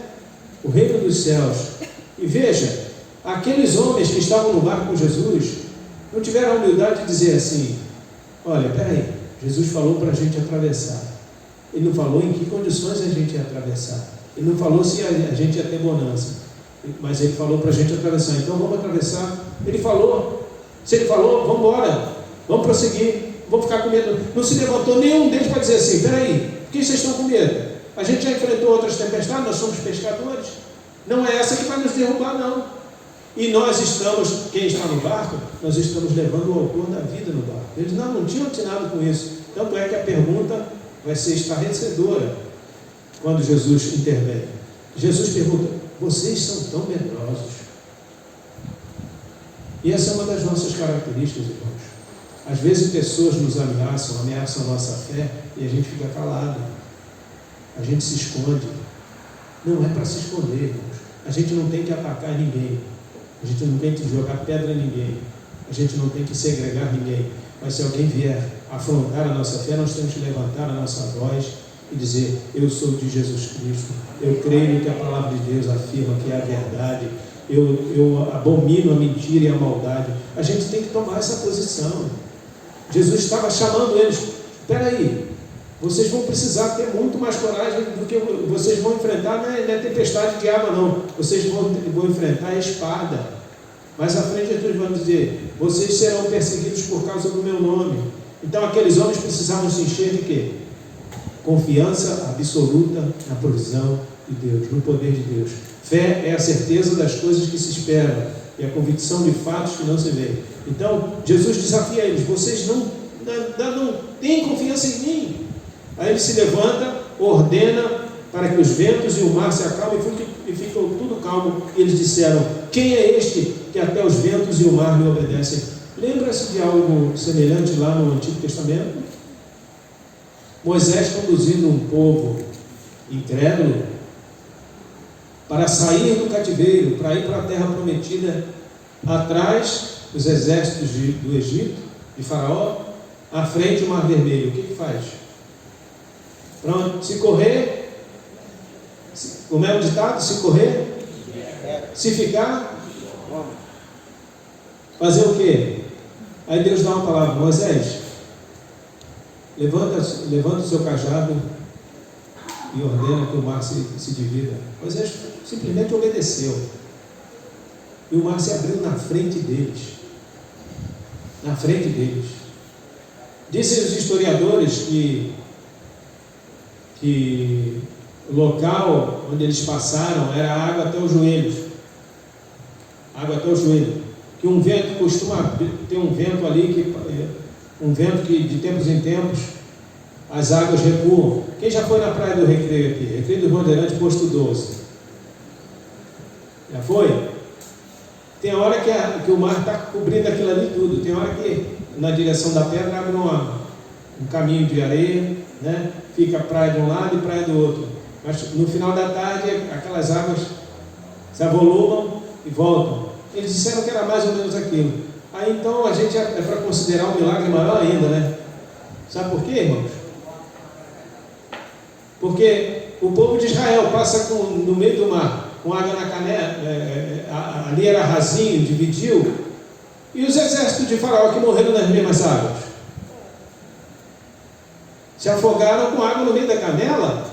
o reino dos céus. E veja, aqueles homens que estavam no barco com Jesus não tiveram a humildade de dizer assim: olha, peraí, Jesus falou para a gente atravessar. Ele não falou em que condições a gente ia atravessar. Ele não falou se a gente ia ter bonança, mas ele falou para a gente atravessar. Então vamos atravessar. Ele falou. Se ele falou, vamos embora, vamos prosseguir, vamos ficar com medo. Não se levantou nenhum deles para dizer assim: peraí, por que vocês estão com medo? A gente já enfrentou outras tempestades, nós somos pescadores. Não é essa que vai nos derrubar, não. E nós estamos, quem está no barco, nós estamos levando o autor da vida no barco. Eles não tinham atinado com isso. Tanto é que a pergunta vai ser estarrecedora quando Jesus intervém. Jesus pergunta: vocês são tão medrosos? E essa é uma das nossas características, irmãos. Às vezes pessoas nos ameaçam a nossa fé, e a gente fica calado. A gente se esconde. Não é para se esconder, irmãos. A gente não tem que atacar ninguém. A gente não tem que jogar pedra em ninguém. A gente não tem que segregar ninguém. Mas se alguém vier afrontar a nossa fé, nós temos que levantar a nossa voz e dizer: eu sou de Jesus Cristo. Eu creio no que a palavra de Deus afirma que é a verdade. Eu abomino a mentira e a maldade. A gente tem que tomar essa posição. Jesus estava chamando eles: espera aí, vocês vão precisar ter muito mais coragem do que vocês vão enfrentar. Não é tempestade de água, não. Vocês vão enfrentar a espada. Mais à frente Jesus vai dizer: vocês serão perseguidos por causa do meu nome. Então aqueles homens precisavam se encher de quê? Confiança absoluta na provisão de Deus, no poder de Deus. Fé é a certeza das coisas que se esperam, e a convicção de fatos que não se vê. Então, Jesus desafia eles: vocês não têm confiança em mim. Aí ele se levanta, ordena para que os ventos e o mar se acalmem, e ficou tudo calmo. E eles disseram: quem é este que até os ventos e o mar lhe obedecem? Lembra-se de algo semelhante lá no Antigo Testamento? Moisés conduzindo um povo incrédulo para sair do cativeiro, para ir para a terra prometida, atrás dos exércitos do Egito, de Faraó, à frente o Mar Vermelho. O que faz? Pronto, se correr, como é o ditado? Se correr, se ficar, fazer o quê? Aí Deus dá uma palavra: Moisés, levanta o seu cajado e ordena que o mar se divida. Moisés simplesmente obedeceu, e o mar se abriu na frente deles. Na frente deles. Dizem os historiadores que o local onde eles passaram era água até os joelhos. Água até o joelho. Que um vento costuma ter um vento ali, um vento que de tempos em tempos as águas recuam. Quem já foi na praia do Recreio aqui? Recreio do Bandeirantes, posto 12. Já foi? Tem hora que o mar está cobrindo aquilo ali tudo. Tem hora que na direção da pedra abre um caminho de areia, né? Fica a praia de um lado e praia do outro. Mas no final da tarde aquelas águas se avolumam e voltam. Eles disseram que era mais ou menos aquilo. Aí então a gente é para considerar um milagre maior ainda, né? Sabe por quê, irmãos? Porque o povo de Israel passa no meio do mar, com água na canela, ali era rasinho, dividiu, e os exércitos de Faraó que morreram nas mesmas águas se afogaram com água no meio da canela.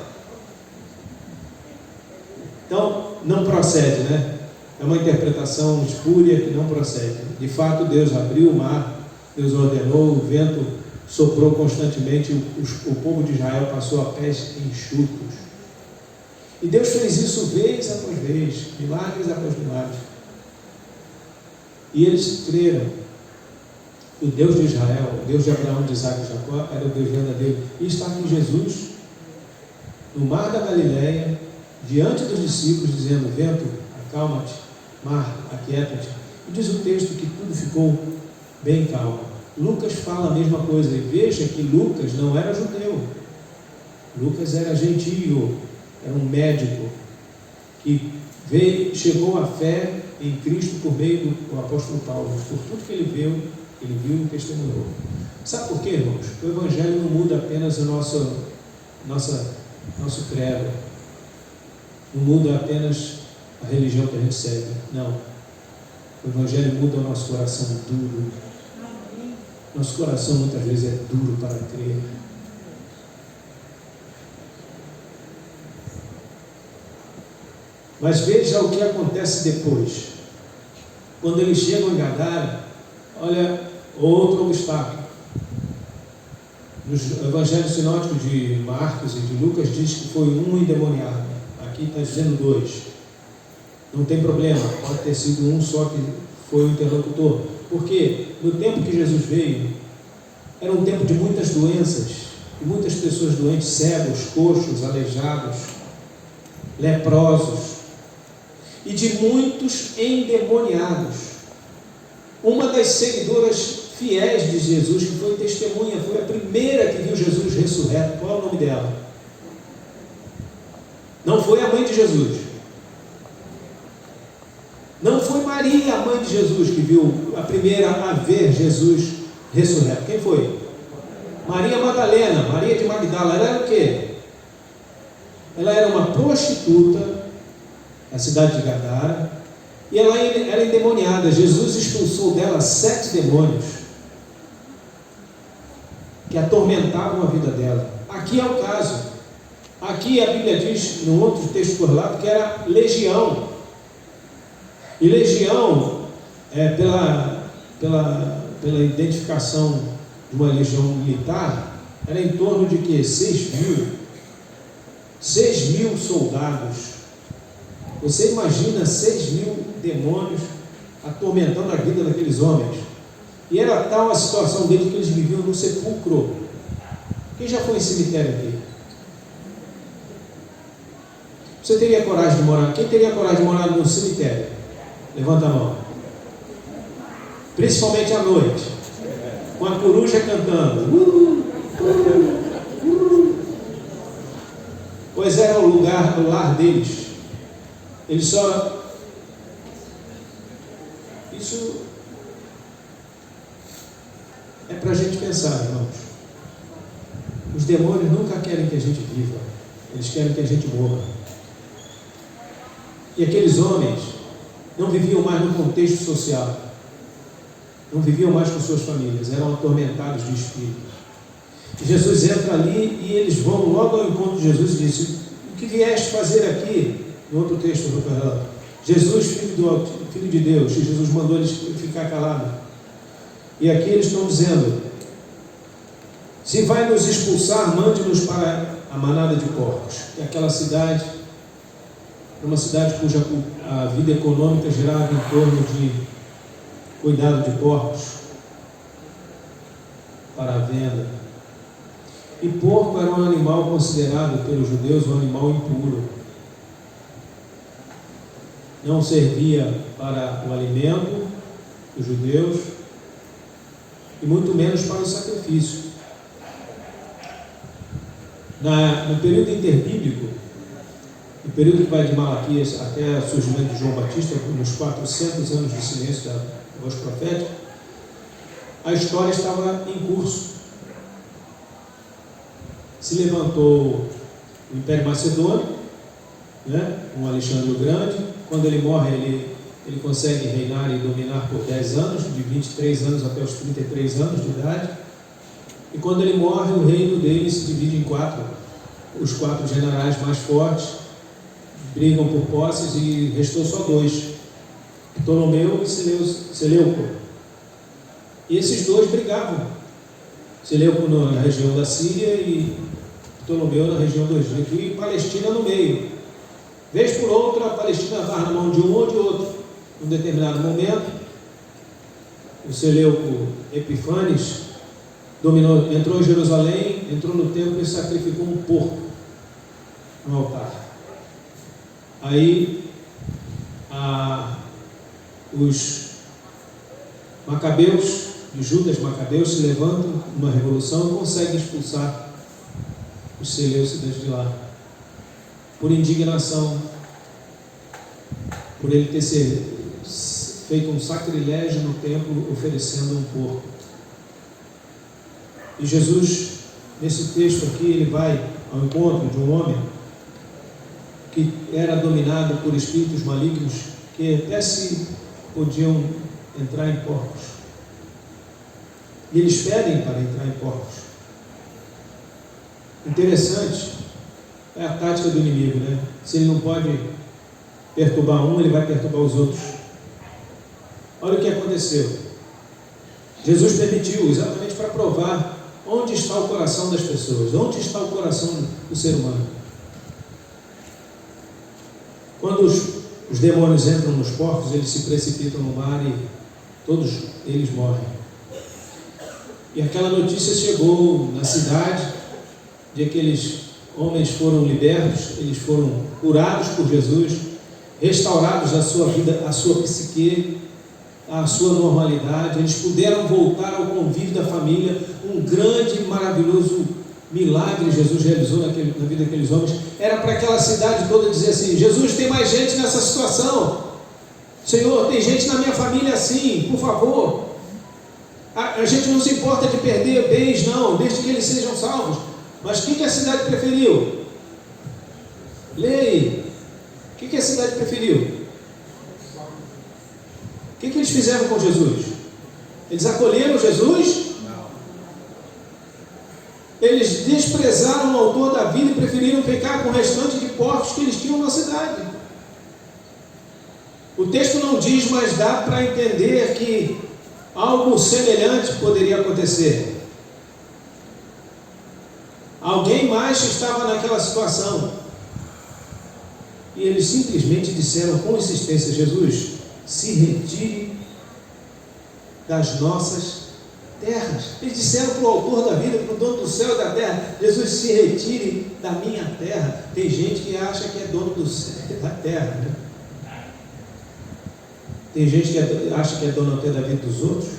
Então não procede, né? É uma interpretação espúria que não procede. De fato, Deus abriu o mar, Deus ordenou, o vento soprou constantemente, o povo de Israel passou a pés enxutos. E Deus fez isso vez após vez, milagres após milagres. E eles creram. O Deus de Israel, o Deus de Abraão, de Isaac e Jacó, era o Deus verdadeiro. E está aqui Jesus, no mar da Galileia, diante dos discípulos, dizendo: vento, acalma-te, mar, aquieta-te. E diz o texto que tudo ficou bem calmo. Lucas fala a mesma coisa, e veja que Lucas não era judeu. Lucas era gentio, era um médico que chegou à fé em Cristo por meio do apóstolo Paulo. Por tudo que ele viu e testemunhou. Sabe por quê, irmãos? O Evangelho não muda apenas o nosso credo, não muda apenas a religião que a gente segue. Não. O Evangelho muda o nosso coração duro. Nosso coração muitas vezes é duro para crer. Mas veja o que acontece depois. Quando eles chegam em Gadara, olha outro obstáculo. Nos evangelhos sinóticos de Marcos e de Lucas diz que foi um endemoniado. Aqui está dizendo 2. Não tem problema, pode ter sido um só que foi o interlocutor. Porque no tempo que Jesus veio, era um tempo de muitas doenças, de muitas pessoas doentes, cegos, coxos, aleijados, leprosos, e de muitos endemoniados. Uma das seguidoras fiéis de Jesus, que foi testemunha, foi a primeira que viu Jesus ressurreto. Qual é o nome dela? Não foi a mãe de Jesus. Não foi Maria, a mãe de Jesus, que viu a primeira a ver Jesus ressurreto. Quem foi? Maria Madalena, Maria de Magdala. Ela era o quê? Ela era uma prostituta na cidade de Gadara, e ela era endemoniada. Jesus expulsou dela 7 demônios que atormentavam a vida dela. Aqui é o caso. Aqui a Bíblia diz, no outro texto correlato, que era legião. E legião, pela identificação de uma legião militar, era em torno de que? 6 mil soldados. Você imagina 6 mil demônios atormentando a vida daqueles homens. E era tal a situação deles que eles viviam no sepulcro. Quem já foi em cemitério aqui? Você teria coragem de morar? Quem teria coragem de morar no cemitério? Levanta a mão. Principalmente à noite, com a coruja cantando. Pois era o lar deles. Eles só... Isso é para a gente pensar, irmãos. Os demônios nunca querem que a gente viva. Eles querem que a gente morra. E aqueles homens não viviam mais no contexto social. Não viviam mais com suas famílias. Eram atormentados de espírito. E Jesus entra ali e eles vão logo ao encontro de Jesus e disse: o que vieste fazer aqui? No outro texto, Jesus, filho de Deus. E Jesus mandou eles ficar calados. E aqui eles estão dizendo: se vai nos expulsar, mande-nos para a manada de porcos. E aquela cidade, uma cidade cuja a vida econômica girava em torno de cuidado de porcos para a venda. E porco era um animal considerado pelos judeus um animal impuro. Não servia para o alimento dos judeus e muito menos para o sacrifício. No período interbíblico, no período que vai de Malaquias até o surgimento de João Batista, nos 400 anos de silêncio da voz profética, a história estava em curso. Se levantou o Império Macedônio, com Alexandre o Grande. Quando ele morre, ele consegue reinar e dominar por 10 anos, de 23 anos até os 33 anos de idade. E quando ele morre, o reino dele se divide em 4. Os 4 generais mais fortes brigam por posses e restou só 2, Ptolomeu e Seleuco. E esses 2 brigavam. Seleuco na região da Síria e Ptolomeu na região do Egito. E Palestina no meio. Vez por outra, a Palestina estava na mão de um ou de outro. Em um determinado momento, o Seleuco Epifanes entrou em Jerusalém, entrou no templo e sacrificou um porco no altar. Aí os macabeus, os Judas Macabeus, se levantam numa revolução e conseguem expulsar os seleucidas de lá, por indignação, por ele ter feito um sacrilégio no templo oferecendo um porco. E Jesus, nesse texto aqui, ele vai ao encontro de um homem que era dominado por espíritos malignos que até se podiam entrar em porcos. E eles pedem para entrar em porcos. Interessante é a tática do inimigo, né? Se ele não pode perturbar um, ele vai perturbar os outros. Olha o que aconteceu. Jesus permitiu exatamente para provar onde está o coração das pessoas, onde está o coração do ser humano. Quando os demônios entram nos porcos, eles se precipitam no mar e todos eles morrem. E aquela notícia chegou na cidade de aqueles homens foram libertos, eles foram curados por Jesus, restaurados a sua vida, a sua psique, a sua normalidade. Eles puderam voltar ao convívio da família. Um grande e maravilhoso milagre Jesus realizou na vida daqueles homens. Era para aquela cidade toda dizer assim: Jesus, tem mais gente nessa situação. Senhor, tem gente na minha família assim, por favor. A gente não se importa de perder bens, não, desde que eles sejam salvos. Mas o que a cidade preferiu? Leia. O que a cidade preferiu? O que eles fizeram com Jesus? Eles acolheram Jesus? Não. Eles desprezaram o autor da vida e preferiram ficar com o restante de porcos que eles tinham na cidade. O texto não diz, mas dá para entender que algo semelhante poderia acontecer. Alguém mais estava naquela situação. E eles simplesmente disseram com insistência: Jesus, se retire das nossas terras. Eles disseram para o autor da vida, para o dono do céu e da terra: Jesus, se retire da minha terra. Tem gente que acha que é dono do céu e da terra, né? Tem gente que acha que é dono até da vida dos outros.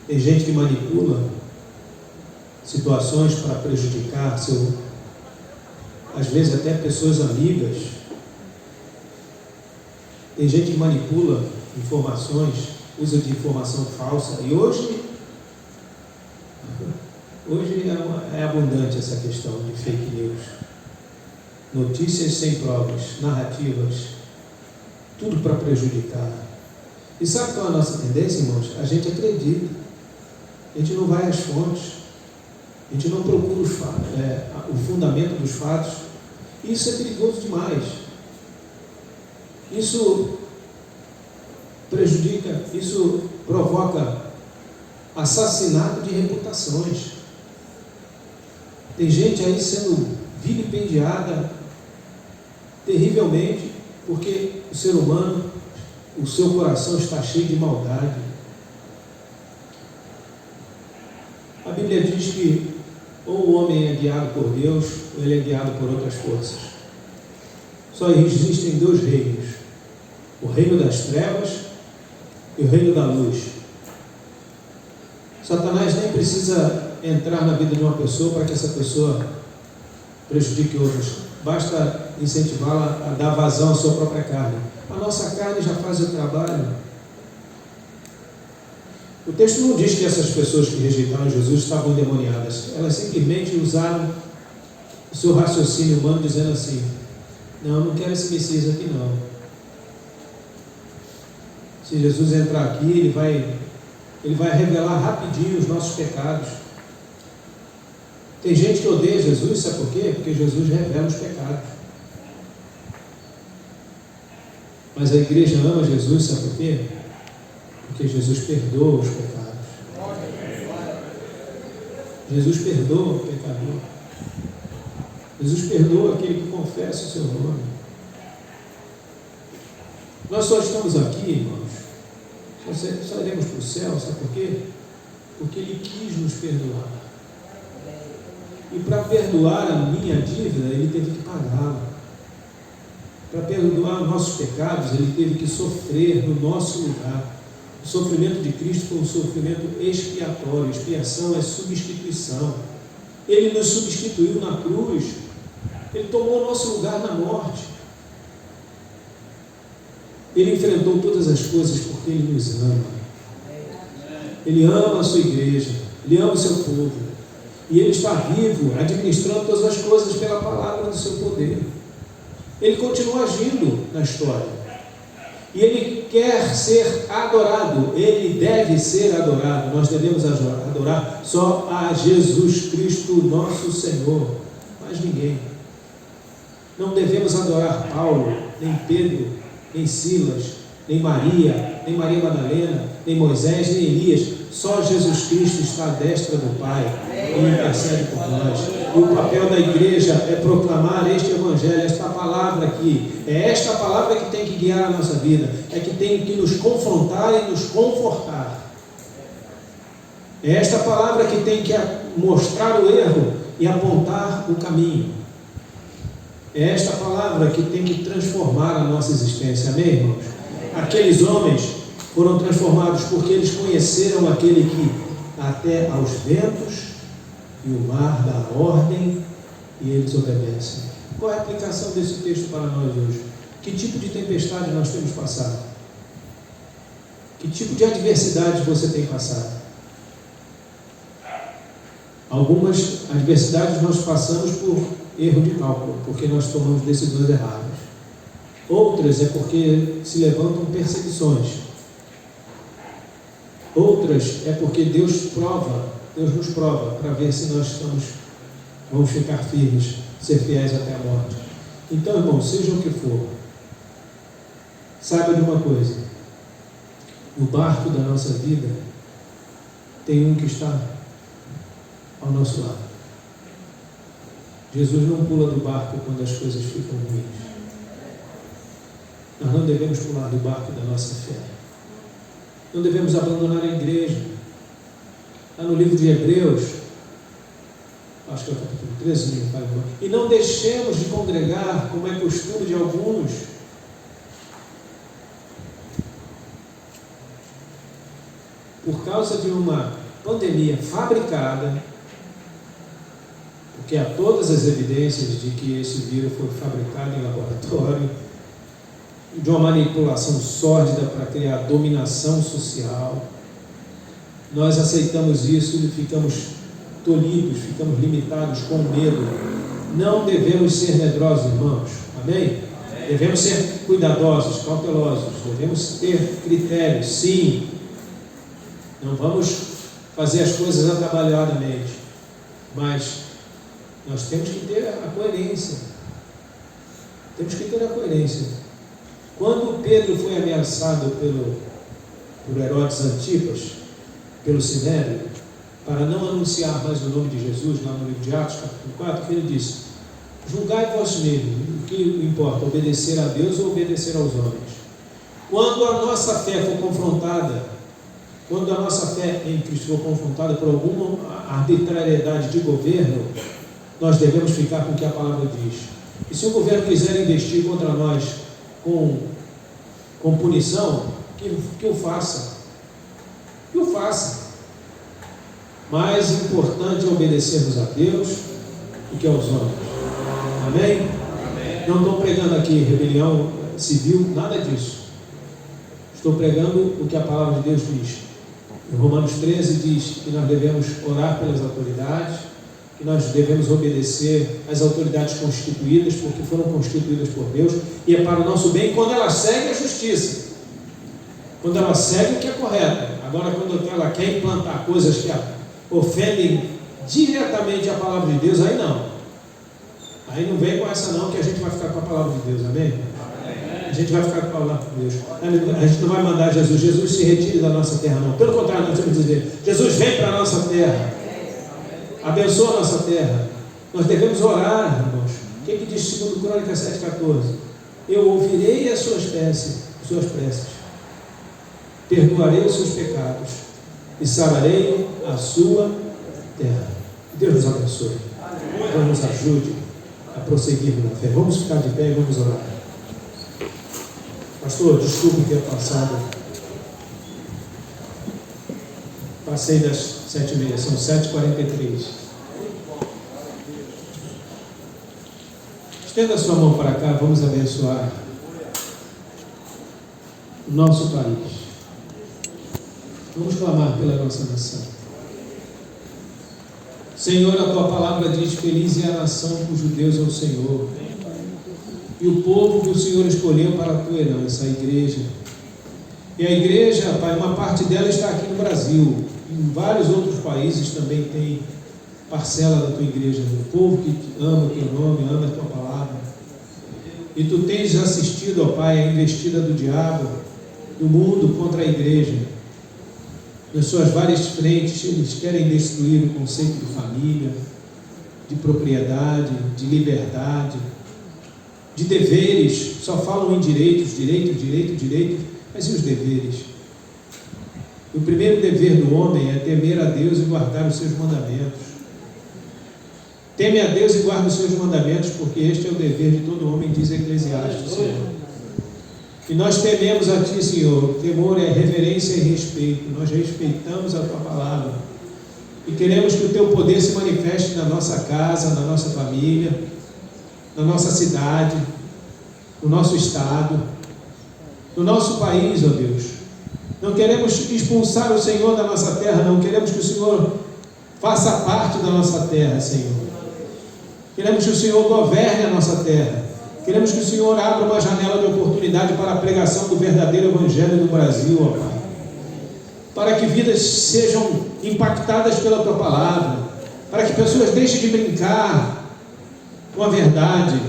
Tem gente que manipula situações para prejudicar às vezes até pessoas amigas. Tem gente que manipula informações, usa de informação falsa. E hoje é abundante essa questão de fake news. Notícias sem provas, narrativas, tudo para prejudicar. E sabe qual é a nossa tendência, irmãos? A gente acredita. A gente não vai às fontes. A gente não procura o fundamento dos fatos. Isso é perigoso demais. Isso prejudica, isso provoca assassinato de reputações. Tem gente aí sendo vilipendiada terrivelmente porque o ser humano, o seu coração está cheio de maldade. A Bíblia diz que ou o homem é guiado por Deus ou ele é guiado por outras forças. Só existem dois reinos: o reino das trevas e o reino da luz. Satanás nem precisa entrar na vida de uma pessoa para que essa pessoa prejudique outros. Basta incentivá-la a dar vazão à sua própria carne. A nossa carne já faz o trabalho. O texto não diz que essas pessoas que rejeitaram Jesus estavam endemoniadas. Elas simplesmente usaram o seu raciocínio humano dizendo assim: não, eu não quero esse Messias aqui não. Se Jesus entrar aqui, ele vai revelar rapidinho os nossos pecados. Tem gente que odeia Jesus, sabe por quê? Porque Jesus revela os pecados. Mas a igreja ama Jesus, sabe por quê? Porque Jesus perdoa os pecados. Jesus perdoa o pecador. Jesus perdoa aquele que confessa o seu nome. Nós só estamos aqui, irmãos, só iremos para o céu, sabe por quê? Porque Ele quis nos perdoar. E para perdoar a minha dívida, Ele teve que pagá-la. Para perdoar os nossos pecados, Ele teve que sofrer no nosso lugar. O sofrimento de Cristo foi um sofrimento expiatório. Expiação é substituição. Ele nos substituiu na cruz. Ele tomou o nosso lugar na morte. Ele enfrentou todas as coisas porque Ele nos ama. Ele ama a sua igreja. Ele ama o seu povo. E Ele está vivo, administrando todas as coisas pela palavra do seu poder. Ele continua agindo na história. E Ele quer ser adorado. Ele deve ser adorado. Nós devemos adorar só a Jesus Cristo, nosso Senhor. Mais ninguém. Não devemos adorar Paulo, nem Pedro, nem Silas, nem Maria Madalena, nem Moisés, nem Elias. Só Jesus Cristo está à destra do Pai. Ele intercede por nós. E o papel da igreja é proclamar este Evangelho, esta palavra aqui. É esta palavra que tem que guiar a nossa vida. É que tem que nos confrontar e nos confortar. É esta palavra que tem que mostrar o erro e apontar o caminho. É esta palavra que tem que transformar a nossa existência. Amém, irmãos? Aqueles homens foram transformados porque eles conheceram aquele que até aos ventos e o mar dá ordem e eles obedecem. Qual é a aplicação desse texto para nós hoje? Que tipo de tempestade nós temos passado? Que tipo de adversidade você tem passado? Algumas adversidades nós passamos por erro de cálculo, porque nós tomamos decisões erradas. Outras é porque se levantam perseguições. Outras é porque Deus nos prova para ver se nós vamos ficar firmes, ser fiéis até a morte. Então, irmão, seja o que for, saiba de uma coisa: no barco da nossa vida tem um que está ao nosso lado. Jesus não pula do barco quando as coisas ficam ruins. Nós não devemos pular do barco da nossa fé. Não devemos abandonar a igreja. Lá no livro de Hebreus, acho que é o capítulo 13, e não deixemos de congregar, como é costume de alguns. Por causa de uma pandemia fabricada, porque há todas as evidências de que esse vírus foi fabricado em laboratório, de uma manipulação sórdida para criar dominação social, nós aceitamos isso e ficamos tolhidos, ficamos limitados com medo. Não devemos ser medrosos, irmãos. Amém? Devemos ser cuidadosos, cautelosos, devemos ter critérios, sim. Não vamos fazer as coisas atabalhadamente, mas nós temos que ter a coerência. Temos que ter a coerência. Quando Pedro foi ameaçado por Herodes Antipas, pelo Sinédrio, para não anunciar mais o nome de Jesus, lá no livro de Atos, capítulo 4, ele disse: julgai vós mesmos, o que importa, obedecer a Deus ou obedecer aos homens. Quando a nossa fé for confrontada, quando a nossa fé em Cristo for confrontada por alguma arbitrariedade de governo, nós devemos ficar com o que a palavra diz. E se o governo quiser investir contra nós com punição, que o faça. Que o faça. Mais importante é obedecermos a Deus do que aos homens. Amém? Amém? Não estou pregando aqui rebelião civil, nada disso. Estou pregando o que a palavra de Deus diz. Em Romanos 13 diz que nós devemos orar pelas autoridades, que nós devemos obedecer às autoridades constituídas, porque foram constituídas por Deus, e é para o nosso bem quando ela segue a justiça, quando ela segue o que é correto. Agora, quando ela quer implantar coisas que ofendem diretamente a palavra de Deus, aí não. Aí não vem com essa não, que a gente vai ficar com a palavra de Deus, amém? A gente vai ficar com a palavra de Deus. A gente não vai mandar Jesus se retire da nossa terra, não. Pelo contrário, nós temos que dizer: Jesus, vem para a nossa terra, abençoa a nossa terra. Nós devemos orar, irmãos. O que diz 2 Crônicas 7,14? Eu ouvirei as suas preces, perdoarei os seus pecados e sararei a sua terra. Que Deus nos abençoe. Deus nos ajude a prosseguir na fé. Vamos ficar de pé e vamos orar. Pastor, desculpe ter passado. Passei das 7h30, são 7h43. Estenda a sua mão para cá, vamos abençoar o nosso país. Vamos clamar pela nossa nação. Senhor, a tua palavra diz: feliz é a nação cujo Deus é o Senhor, e o povo que o Senhor escolheu para a tua herança, a igreja. E a igreja, Pai, uma parte dela está aqui no Brasil, em vários outros países também tem parcela da tua igreja, o povo que ama o teu nome, ama a tua palavra. E tu tens assistido, ó Pai, a investida do diabo, do mundo contra a igreja. Nas suas várias frentes, eles querem destruir o conceito de família, de propriedade, de liberdade, de deveres. Só falam em direitos, mas e os deveres? O primeiro dever do homem é temer a Deus e guardar os seus mandamentos. Teme a Deus e guarda os seus mandamentos, porque este é o dever de todo homem, diz Eclesiastes, Senhor. E nós tememos a Ti, Senhor. Temor é reverência e respeito. Nós respeitamos a Tua palavra e queremos que o Teu poder se manifeste na nossa casa, na nossa família, na nossa cidade, no nosso estado, no nosso país, ó Deus. Não queremos expulsar o Senhor da nossa terra, não queremos que o Senhor faça parte da nossa terra, Senhor. Queremos que o Senhor governe a nossa terra. Queremos que o Senhor abra uma janela de oportunidade para a pregação do verdadeiro Evangelho no Brasil, ó Pai. Para que vidas sejam impactadas pela Tua palavra. Para que pessoas deixem de brincar com a verdade.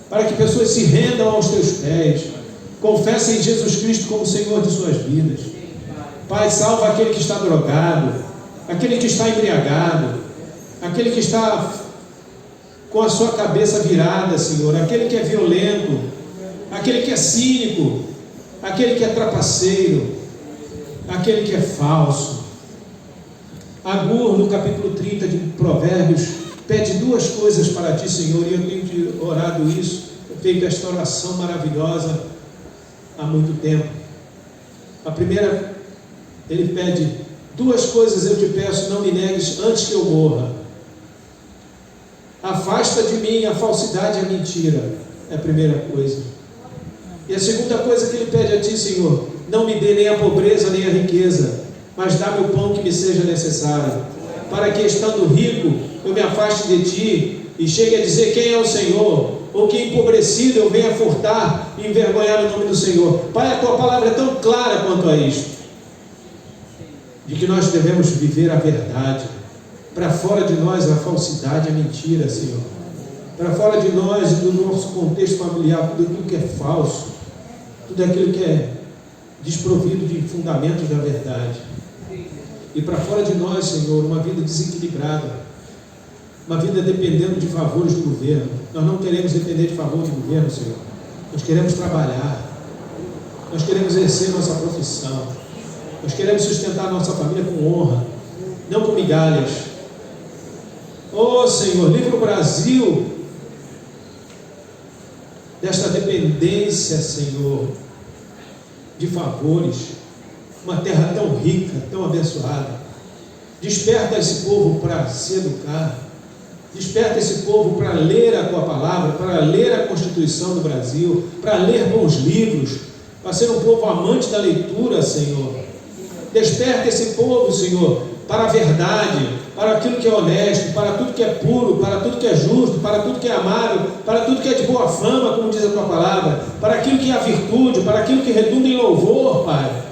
Para que pessoas se rendam aos Teus pés. Confessem Jesus Cristo como Senhor de suas vidas. Pai, salva aquele que está drogado, aquele que está embriagado, aquele que está com a sua cabeça virada, Senhor, aquele que é violento, aquele que é cínico, aquele que é trapaceiro, aquele que é falso. Agur, no capítulo 30 de Provérbios, pede duas coisas para ti, Senhor, e eu tenho orado isso, feito esta oração maravilhosa há muito tempo. A primeira, ele pede: duas coisas eu te peço, não me negues antes que eu morra. Afasta de mim a falsidade e a mentira, é a primeira coisa. E a segunda coisa que ele pede a ti, Senhor: não me dê nem a pobreza nem a riqueza, mas dá-me o pão que me seja necessário, para que, estando rico, eu me afaste de ti e chegue a dizer quem é o Senhor, ou que empobrecido eu venha furtar e envergonhar o nome do Senhor. Pai, a tua palavra é tão clara quanto a isto, de que nós devemos viver a verdade. Para fora de nós a falsidade, a mentira, Senhor. Para fora de nós e do nosso contexto familiar, tudo aquilo que é falso, tudo aquilo que é desprovido de fundamentos da verdade. E para fora de nós, Senhor, uma vida desequilibrada, uma vida dependendo de favores do governo. Nós não queremos depender de favor do governo, Senhor. Nós queremos trabalhar, nós queremos exercer nossa profissão, nós queremos sustentar nossa família com honra, não com migalhas. Oh, Senhor, livra o Brasil desta dependência, Senhor, de favores. Uma terra tão rica, tão abençoada. Desperta esse povo para se educar. Desperta esse povo para ler a tua palavra, para ler a Constituição do Brasil, para ler bons livros, para ser um povo amante da leitura, Senhor. Desperta esse povo, Senhor, para a verdade, para aquilo que é honesto, para tudo que é puro, para tudo que é justo, para tudo que é amável, para tudo que é de boa fama, como diz a tua palavra, para aquilo que é a virtude, para aquilo que redunda em louvor, Pai.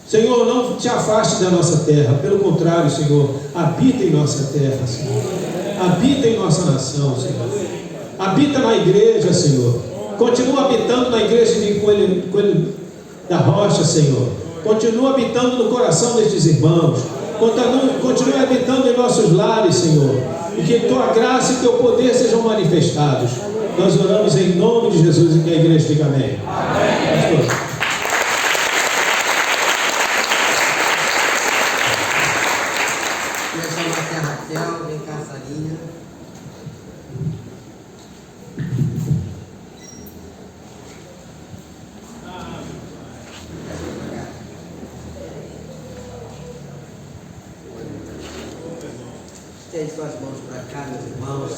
Senhor, não te afaste da nossa terra, pelo contrário, Senhor, habita em nossa terra, Senhor. Habita em nossa nação, Senhor. Habita na igreja, Senhor. Continua habitando na igreja de Coelho da Rocha, Senhor. Continua habitando no coração destes irmãos. Continue habitando em nossos lares, Senhor. E que tua graça e teu poder sejam manifestados. Nós oramos em nome de Jesus e que a igreja diga amém. Amém. Pastor. Vem cá, Sarinha. Estende suas mãos para cá, meus irmãos.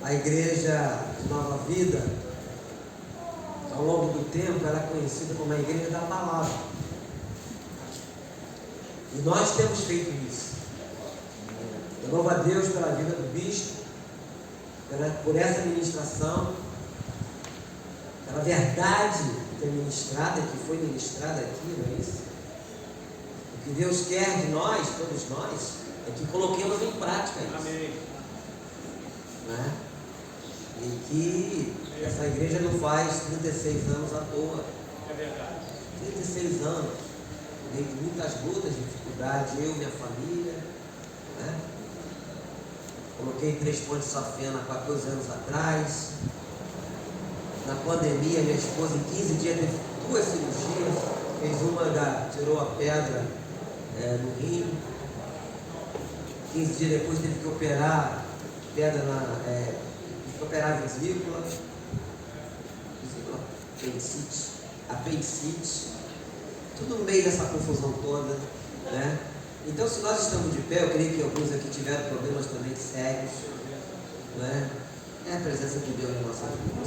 A igreja Nova Vida, ao longo do tempo, ela é conhecida como a igreja da palavra. E nós temos feito isso. Eu louvo a Deus pela vida do bispo, por essa ministração, pela verdade que é ministrada, que foi ministrada aqui, não é isso? O que Deus quer de nós, todos nós, é que coloquemos em prática isso. Amém. Né? E que essa igreja não faz 36 anos à toa. É verdade. 36 anos. Dei muitas lutas, dificuldades, eu e minha família, né? Coloquei 3 pontos de safena há 14 anos atrás. Na pandemia, minha esposa em 15 dias teve 2 cirurgias, fez uma, tirou a pedra no rim, 15 dias depois teve que operar pedra teve que operar a vesícula, apendicite. Tudo no meio dessa confusão toda, né? Então, se nós estamos de pé, eu creio que alguns aqui tiveram problemas também sérios, né? É a presença de Deus na nossa vida.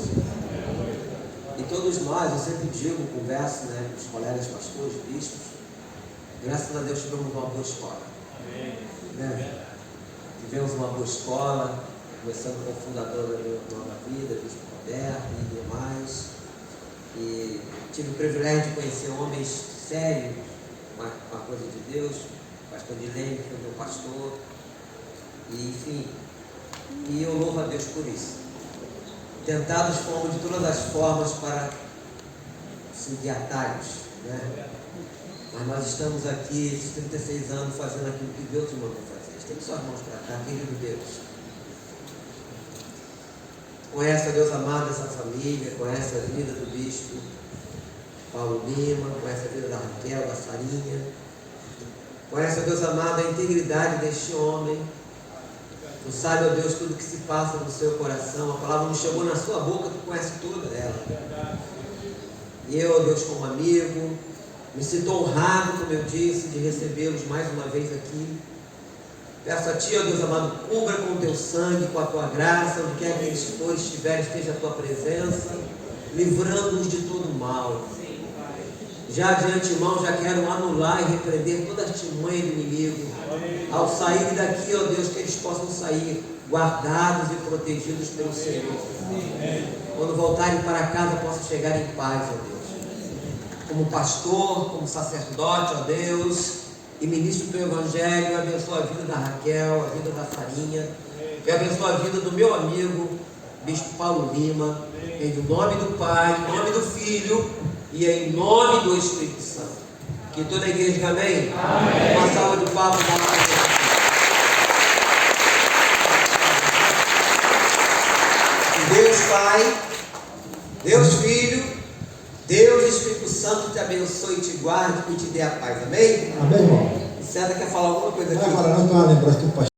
E todos nós, eu sempre digo, converso, né, com os colegas pastores, bispos, graças a Deus tivemos uma boa escola. Né? Tivemos uma boa escola, começando com o fundador da Nova Vida, bispo Roberto e demais. E tive o privilégio de conhecer homens sérios com a coisa de Deus, o pastor Dilene, que foi meu pastor, e enfim, e eu louvo a Deus por isso. Tentados fomos de todas as formas para seguir atalhos, né? Mas nós estamos aqui, esses 36 anos, fazendo aquilo que Deus nos mandou fazer. Estende suas mãos para cá, querido Deus. Conhece, ó Deus amado, essa família, conhece a vida do bispo Paulo Lima, conhece a vida da Raquel, da Sarinha, conhece, ó Deus amado, a integridade deste homem. Tu sabe, ó Deus, tudo que se passa no seu coração. A palavra não chegou na sua boca, tu conhece toda ela. E eu, ó Deus, como amigo, me sinto honrado, como eu disse, de recebê-los mais uma vez aqui. Peço a Ti, ó Deus amado, cubra com o Teu sangue, com a Tua graça, onde quer que eles forem, estiverem, esteja a Tua presença, livrando-os de todo mal. Já de antemão, já quero anular e repreender toda a artimanha do inimigo. Ao saírem daqui, ó Deus, que eles possam sair guardados e protegidos pelo Senhor. Quando voltarem para casa, possam chegar em paz, ó Deus. Como pastor, como sacerdote, ó Deus, e ministro do Teu Evangelho, abençoa a vida da Raquel, a vida da Farinha, e abençoa a vida do meu amigo, bispo Paulo Lima, em nome do Pai, em nome do Filho e em nome do Espírito Santo. Que toda a igreja diga amém? Amém. Uma salva de palmas. Deus Pai, Deus Filho, Deus Espírito Santo te abençoe, te guarde e te dê a paz. Amém? Amém, irmão. César quer falar alguma coisa aqui? Agora, nós estamos lembrando que o pastor